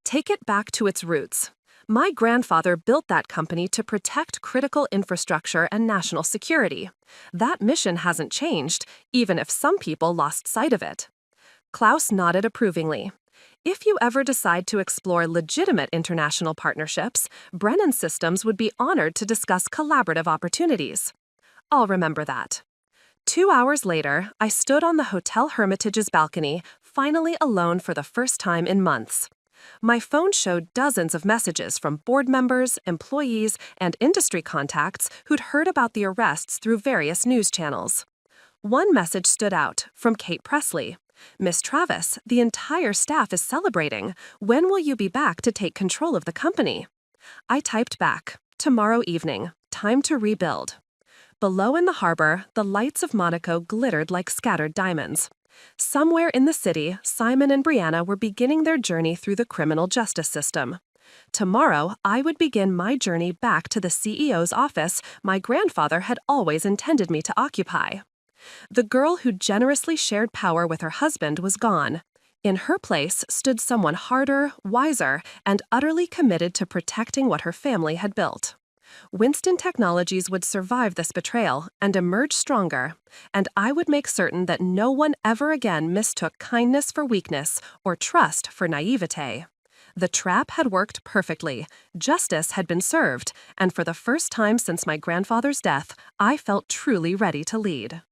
Speaker 2: Take it back to its roots. My grandfather built that company to protect critical infrastructure and national security. That mission hasn't changed, even if some people lost sight of it. Klaus nodded approvingly. If you ever decide to explore legitimate international partnerships, Brennan Systems would be honored to discuss collaborative opportunities. I'll remember that. 2 hours later, I stood on the Hotel Hermitage's balcony, finally alone for the first time in months. My phone showed dozens of messages from board members, employees, and industry contacts who'd heard about the arrests through various news channels. One message stood out, from Kate Presley. Miss Travis, the entire staff is celebrating. When will you be back to take control of the company? I typed back, tomorrow evening, time to rebuild. Below in the harbor, the lights of Monaco glittered like scattered diamonds. Somewhere in the city, Simon and Brianna were beginning their journey through the criminal justice system. Tomorrow, I would begin my journey back to the CEO's office my grandfather had always intended me to occupy. The girl who generously shared power with her husband was gone. In her place stood someone harder, wiser, and utterly committed to protecting what her family had built. Winston Technologies would survive this betrayal and emerge stronger, and I would make certain that no one ever again mistook kindness for weakness or trust for naivete. The trap had worked perfectly, justice had been served, and for the first time since my grandfather's death, I felt truly ready to lead.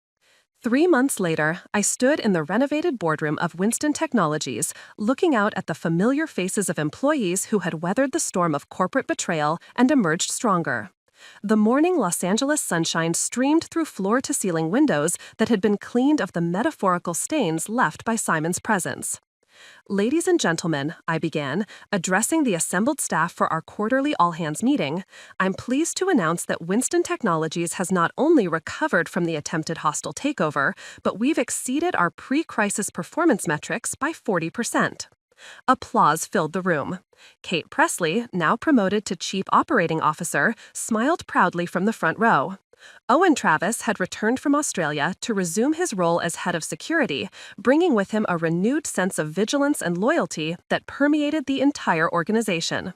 Speaker 2: 3 months later, I stood in the renovated boardroom of Winston Technologies, looking out at the familiar faces of employees who had weathered the storm of corporate betrayal and emerged stronger. The morning Los Angeles sunshine streamed through floor-to-ceiling windows that had been cleaned of the metaphorical stains left by Simon's presence. Ladies and gentlemen, I began, addressing the assembled staff for our quarterly all-hands meeting, I'm pleased to announce that Winston Technologies has not only recovered from the attempted hostile takeover, but we've exceeded our pre-crisis performance metrics by 40%. Applause filled the room. Kate Presley, now promoted to Chief Operating Officer, smiled proudly from the front row. Owen Travis had returned from Australia to resume his role as head of security, bringing with him a renewed sense of vigilance and loyalty that permeated the entire organization.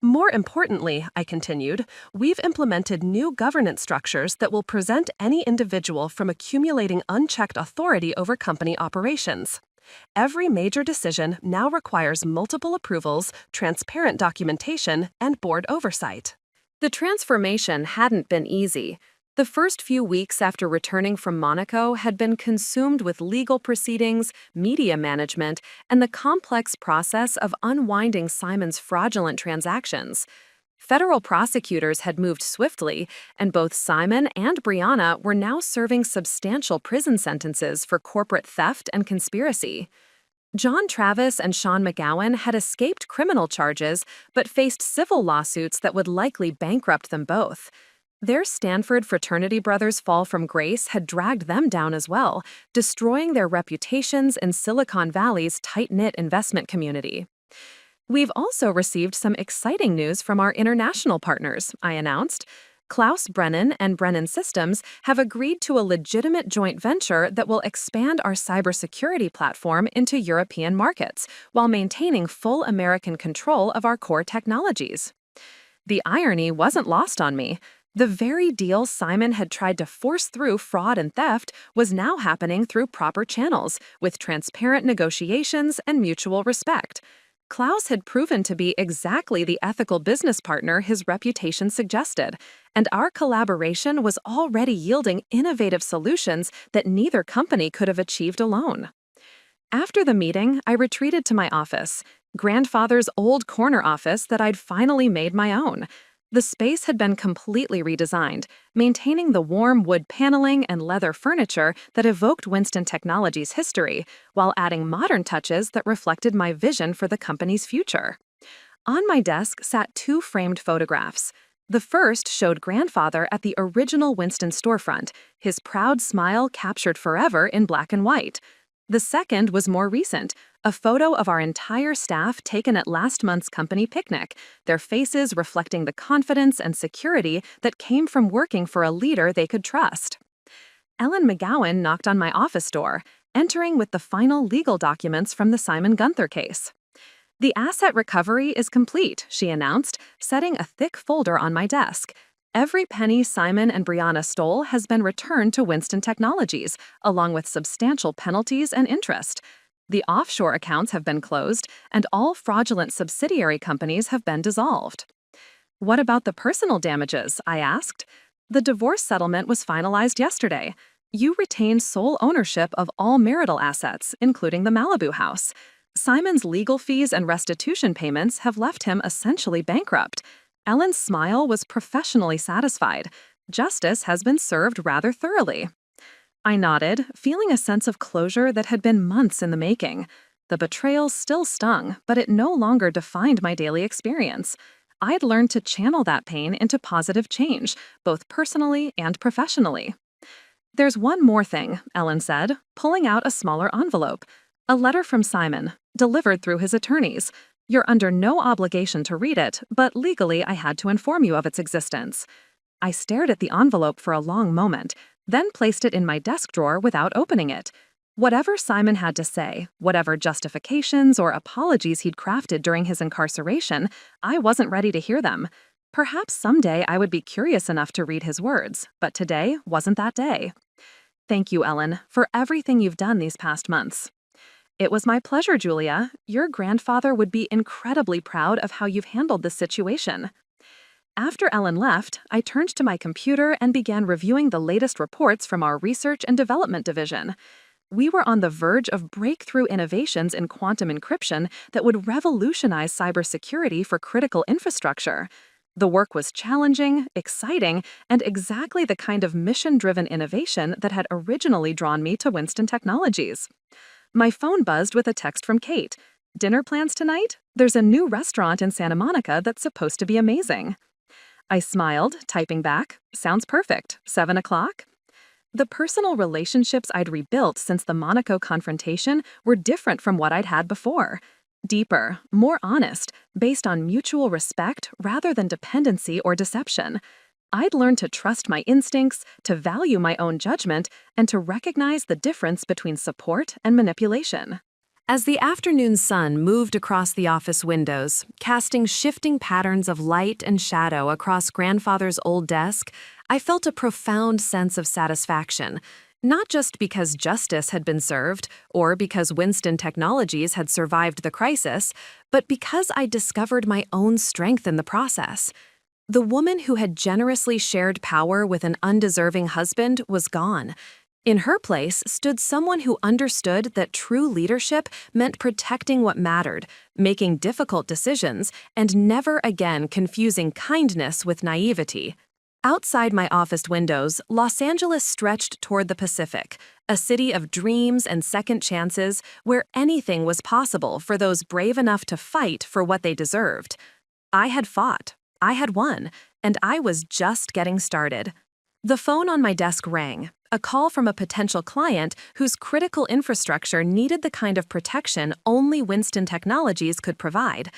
Speaker 2: More importantly, I continued, we've implemented new governance structures that will prevent any individual from accumulating unchecked authority over company operations. Every major decision now requires multiple approvals, transparent documentation, and board oversight. The transformation hadn't been easy. The first few weeks after returning from Monaco had been consumed with legal proceedings, media management, and the complex process of unwinding Simon's fraudulent transactions. Federal prosecutors had moved swiftly, and both Simon and Brianna were now serving substantial prison sentences for corporate theft and conspiracy. John Travis and Sean McGowan had escaped criminal charges but faced civil lawsuits that would likely bankrupt them both. Their Stanford fraternity brothers' fall from grace had dragged them down as well, destroying their reputations in Silicon Valley's tight-knit investment community. We've also received some exciting news from our international partners, I announced. Klaus Brennan and Brennan Systems have agreed to a legitimate joint venture that will expand our cybersecurity platform into European markets while maintaining full American control of our core technologies. The irony wasn't lost on me. The very deal Simon had tried to force through fraud and theft was now happening through proper channels, with transparent negotiations and mutual respect. Klaus had proven to be exactly the ethical business partner his reputation suggested, and our collaboration was already yielding innovative solutions that neither company could have achieved alone. After the meeting, I retreated to my office, grandfather's old corner office that I'd finally made my own. The space had been completely redesigned, maintaining the warm wood paneling and leather furniture that evoked Winston Technologies' history, while adding modern touches that reflected my vision for the company's future. On my desk sat 2 framed photographs. The first showed grandfather at the original Winston storefront, his proud smile captured forever in black and white. The second was more recent, a photo of our entire staff taken at last month's company picnic, their faces reflecting the confidence and security that came from working for a leader they could trust.
Speaker 1: Ellen McGowan knocked on my office door, entering with the final legal documents from the Simon Gunther case. "The asset recovery is complete," she announced, setting a thick folder on my desk. "Every penny Simon and Brianna stole has been returned to Winston Technologies, along with substantial penalties and interest. The offshore accounts have been closed, and all fraudulent subsidiary companies have been dissolved." "What about the personal damages?" I asked. "The divorce settlement was finalized yesterday. You retained sole ownership of all marital assets, including the Malibu house. Simon's legal fees and restitution payments have left him essentially bankrupt." Ellen's smile was professionally satisfied. "Justice has been served rather thoroughly." I nodded, feeling a sense of closure that had been months in the making. The betrayal still stung, but it no longer defined my daily experience. I'd learned to channel that pain into positive change, both personally and professionally. "There's one more thing," Ellen said, pulling out a smaller envelope. "A letter from Simon, delivered through his attorneys. You're under no obligation to read it, but legally I had to inform you of its existence." I stared at the envelope for a long moment, then placed it in my desk drawer without opening it. Whatever Simon had to say, whatever justifications or apologies he'd crafted during his incarceration, I wasn't ready to hear them. Perhaps someday I would be curious enough to read his words, but today wasn't that day. "Thank you, Ellen, for everything you've done these past months." "It was my pleasure, Julia. Your grandfather would be incredibly proud of how you've handled this situation." After Ellen left, I turned to my computer and began reviewing the latest reports from our research and development division. We were on the verge of breakthrough innovations in quantum encryption that would revolutionize cybersecurity for critical infrastructure. The work was challenging, exciting, and exactly the kind of mission-driven innovation that had originally drawn me to Winston Technologies. My phone buzzed with a text from Kate. "Dinner plans tonight? There's a new restaurant in Santa Monica that's supposed to be amazing." I smiled, typing back, "Sounds perfect. 7 o'clock?" The personal relationships I'd rebuilt since the Monaco confrontation were different from what I'd had before. Deeper, more honest, based on mutual respect rather than dependency or deception. I'd learned to trust my instincts, to value my own judgment, and to recognize the difference between support and manipulation. As the afternoon sun moved across the office windows, casting shifting patterns of light and shadow across grandfather's old desk, I felt a profound sense of satisfaction, not just because justice had been served or because Winston Technologies had survived the crisis, but because I discovered my own strength in the process. The woman who had generously shared power with an undeserving husband was gone. In her place stood someone who understood that true leadership meant protecting what mattered, making difficult decisions, and never again confusing kindness with naivety. Outside my office windows, Los Angeles stretched toward the Pacific, a city of dreams and second chances where anything was possible for those brave enough to fight for what they deserved. I had fought, I had won, and I was just getting started. The phone on my desk rang, a call from a potential client whose critical infrastructure needed the kind of protection only Winston Technologies could provide.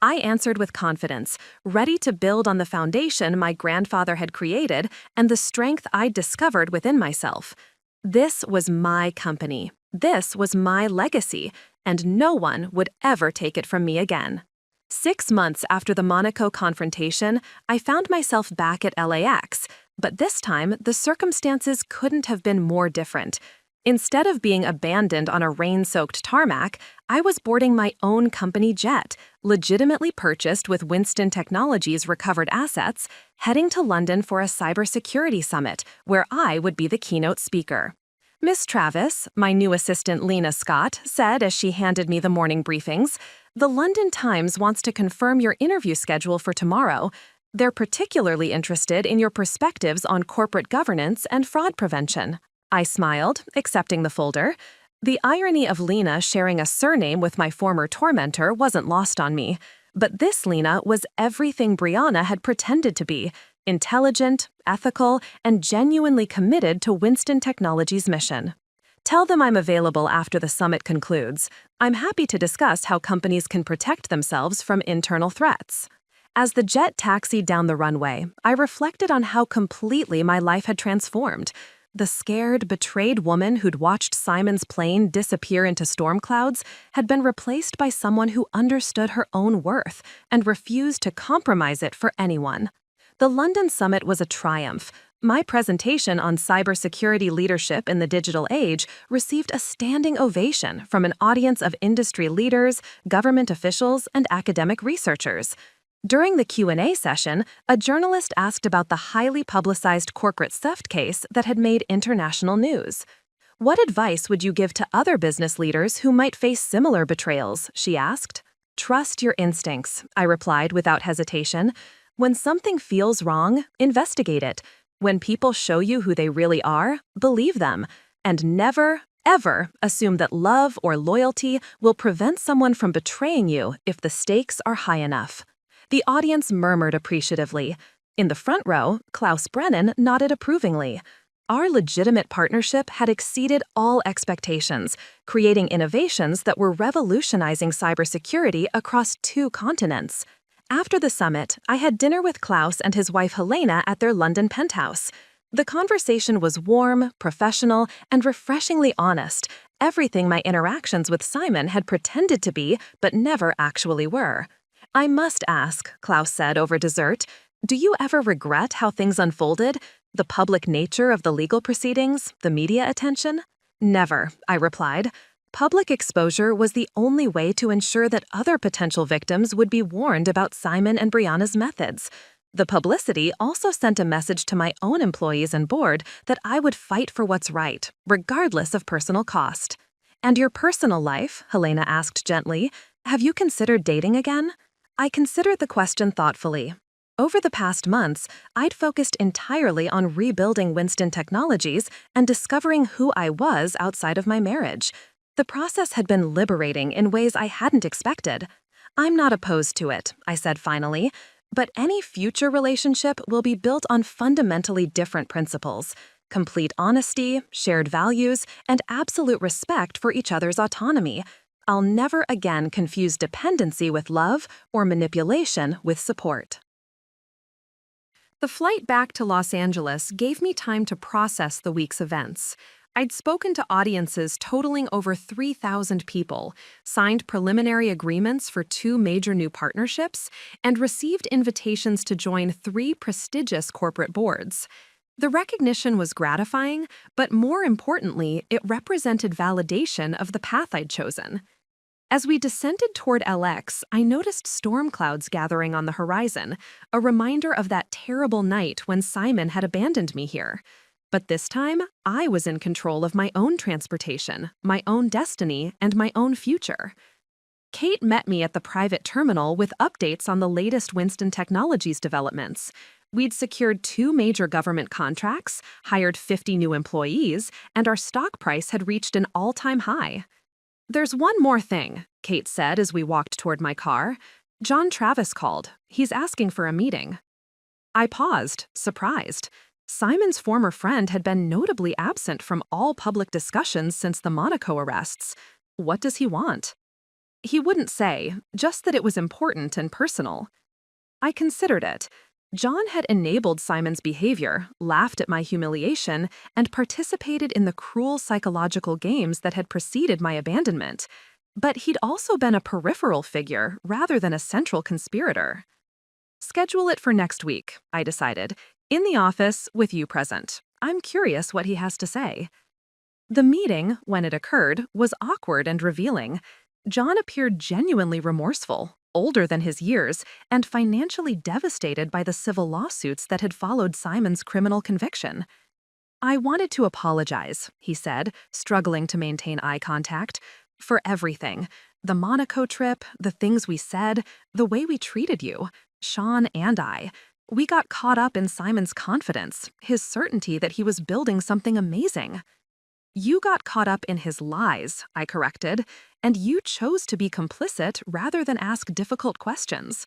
Speaker 1: I answered with confidence, ready to build on the foundation my grandfather had created and the strength I'd discovered within myself. This was my company. This was my legacy, and no one would ever take it from me again. 6 months after the Monaco confrontation, I found myself back at LAX, but this time the circumstances couldn't have been more different. Instead of being abandoned on a rain-soaked tarmac, I was boarding my own company jet, legitimately purchased with Winston Technologies' recovered assets, heading to London for a cybersecurity summit where I would be the keynote speaker. "Miss Travis," my new assistant Lena Scott said as she handed me the morning briefings, "the London Times wants to confirm your interview schedule for tomorrow. They're particularly interested in your perspectives on corporate governance and fraud prevention." I smiled, accepting the folder. The irony of Lena sharing a surname with my former tormentor wasn't lost on me. But this Lena was everything Brianna had pretended to be: intelligent, ethical, and genuinely committed to Winston Technologies' mission. "Tell them I'm available after the summit concludes. I'm happy to discuss how companies can protect themselves from internal threats." As the jet taxied down the runway, I reflected on how completely my life had transformed. The scared, betrayed woman who'd watched Simon's plane disappear into storm clouds had been replaced by someone who understood her own worth and refused to compromise it for anyone. The London summit was a triumph. My presentation on cybersecurity leadership in the digital age received a standing ovation from an audience of industry leaders, government officials, and academic researchers. During the Q&A session, a journalist asked about the highly publicized corporate theft case that had made international news. "What advice would you give to other business leaders who might face similar betrayals?" she asked. "Trust your instincts," I replied without hesitation. "When something feels wrong, investigate it. When people show you who they really are, believe them. And never, ever assume that love or loyalty will prevent someone from betraying you if the stakes are high enough." The audience murmured appreciatively. In the front row, Klaus Brennan nodded approvingly. Our legitimate partnership had exceeded all expectations, creating innovations that were revolutionizing cybersecurity across 2 continents. After the summit, I had dinner with Klaus and his wife Helena at their London penthouse. The conversation was warm, professional, and refreshingly honest, everything my interactions with Simon had pretended to be but never actually were. "I must ask," Klaus said over dessert, "do you ever regret how things unfolded? The public nature of the legal proceedings, the media attention?" "Never," I replied. Public exposure was the only way to ensure that other potential victims would be warned about Simon and Brianna's methods. The publicity also sent a message to my own employees and board that I would fight for what's right, regardless of personal cost. "And your personal life?" Helena asked gently. "Have you considered dating again?" I considered the question thoughtfully. Over the past months, I'd focused entirely on rebuilding Winston Technologies and discovering who I was outside of my marriage. The process had been liberating in ways I hadn't expected. "I'm not opposed to it," I said finally, "but any future relationship will be built on fundamentally different principles: complete honesty, shared values, and absolute respect for each other's autonomy. I'll never again confuse dependency with love or manipulation with support." The flight back to Los Angeles gave me time to process the week's events. I'd spoken to audiences totaling over 3,000 people, signed preliminary agreements for 2 major new partnerships, and received invitations to join 3 prestigious corporate boards. The recognition was gratifying, but more importantly, it represented validation of the path I'd chosen. As we descended toward LX, I noticed storm clouds gathering on the horizon, a reminder of that terrible night when Simon had abandoned me here. But this time, I was in control of my own transportation, my own destiny, and my own future. Kate met me at the private terminal with updates on the latest Winston Technologies developments. We'd secured 2 major government contracts, hired 50 new employees, and our stock price had reached an all-time high. "There's one more thing," Kate said as we walked toward my car. "John Travis called. He's asking for a meeting." I paused, surprised. Simon's former friend had been notably absent from all public discussions since the Monaco arrests. What does he want? He wouldn't say, just that it was important and personal. I considered it. John had enabled Simon's behavior, laughed at my humiliation, and participated in the cruel psychological games that had preceded my abandonment. But he'd also been a peripheral figure rather than a central conspirator. "Schedule it for next week," I decided, "in the office with you present. I'm curious what he has to say." The meeting, when it occurred, was awkward and revealing. John appeared genuinely remorseful, older than his years, and financially devastated by the civil lawsuits that had followed Simon's criminal conviction. "I wanted to apologize," he said, struggling to maintain eye contact, "for everything. The Monaco trip, the things we said, the way we treated you, Sean and I. We got caught up in Simon's confidence, his certainty that he was building something amazing." "You got caught up in his lies," I corrected, "and you chose to be complicit rather than ask difficult questions."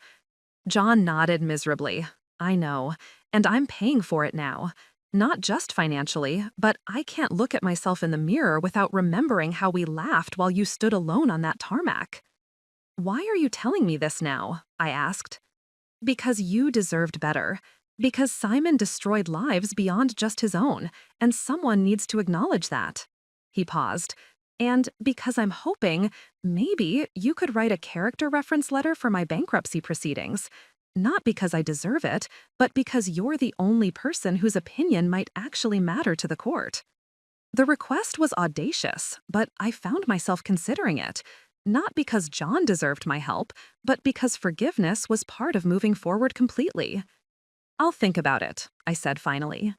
Speaker 1: John nodded miserably. "I know, and I'm paying for it now. Not just financially, but I can't look at myself in the mirror without remembering how we laughed while you stood alone on that tarmac." "Why are you telling me this now?" I asked. "Because you deserved better. Because Simon destroyed lives beyond just his own, and someone needs to acknowledge that. He paused. And because I'm hoping, maybe you could write a character reference letter for my bankruptcy proceedings. Not because I deserve it, but because you're the only person whose opinion might actually matter to the court. The request was audacious, but I found myself considering it. Not because John deserved my help, but because forgiveness was part of moving forward completely. I'll think about it, I said finally.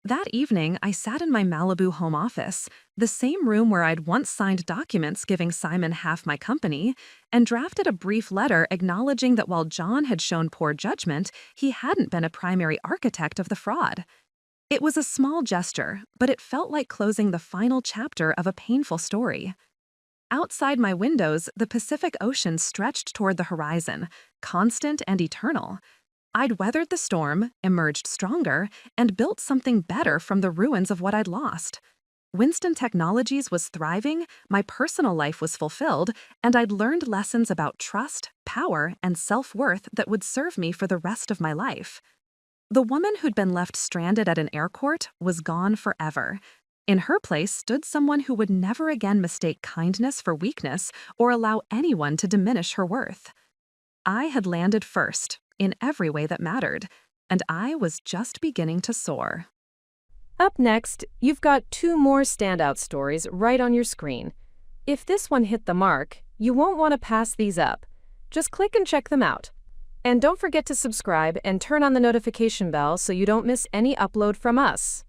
Speaker 1: That evening, I sat in my Malibu home office, the same room where I'd once signed documents giving Simon half my company, and drafted a brief letter acknowledging that while John had shown poor judgment, he hadn't been a primary architect of the fraud. It was a small gesture, but it felt like closing the final chapter of a painful story. Outside my windows, the Pacific Ocean stretched toward the horizon, constant and eternal. I'd weathered the storm, emerged stronger, and built something better from the ruins of what I'd lost. Winston Technologies was thriving, my personal life was fulfilled, and I'd learned lessons about trust, power, and self-worth that would serve me for the rest of my life. The woman who'd been left stranded at an airport was gone forever. In her place stood someone who would never again mistake kindness for weakness or allow anyone to diminish her worth. I had landed first, in every way that mattered, and I was just beginning to soar.
Speaker 2: Up next, you've got 2 more standout stories right on your screen. If this one hit the mark, you won't want to pass these up. Just click and check them out. And don't forget to subscribe and turn on the notification bell so you don't miss any upload from us.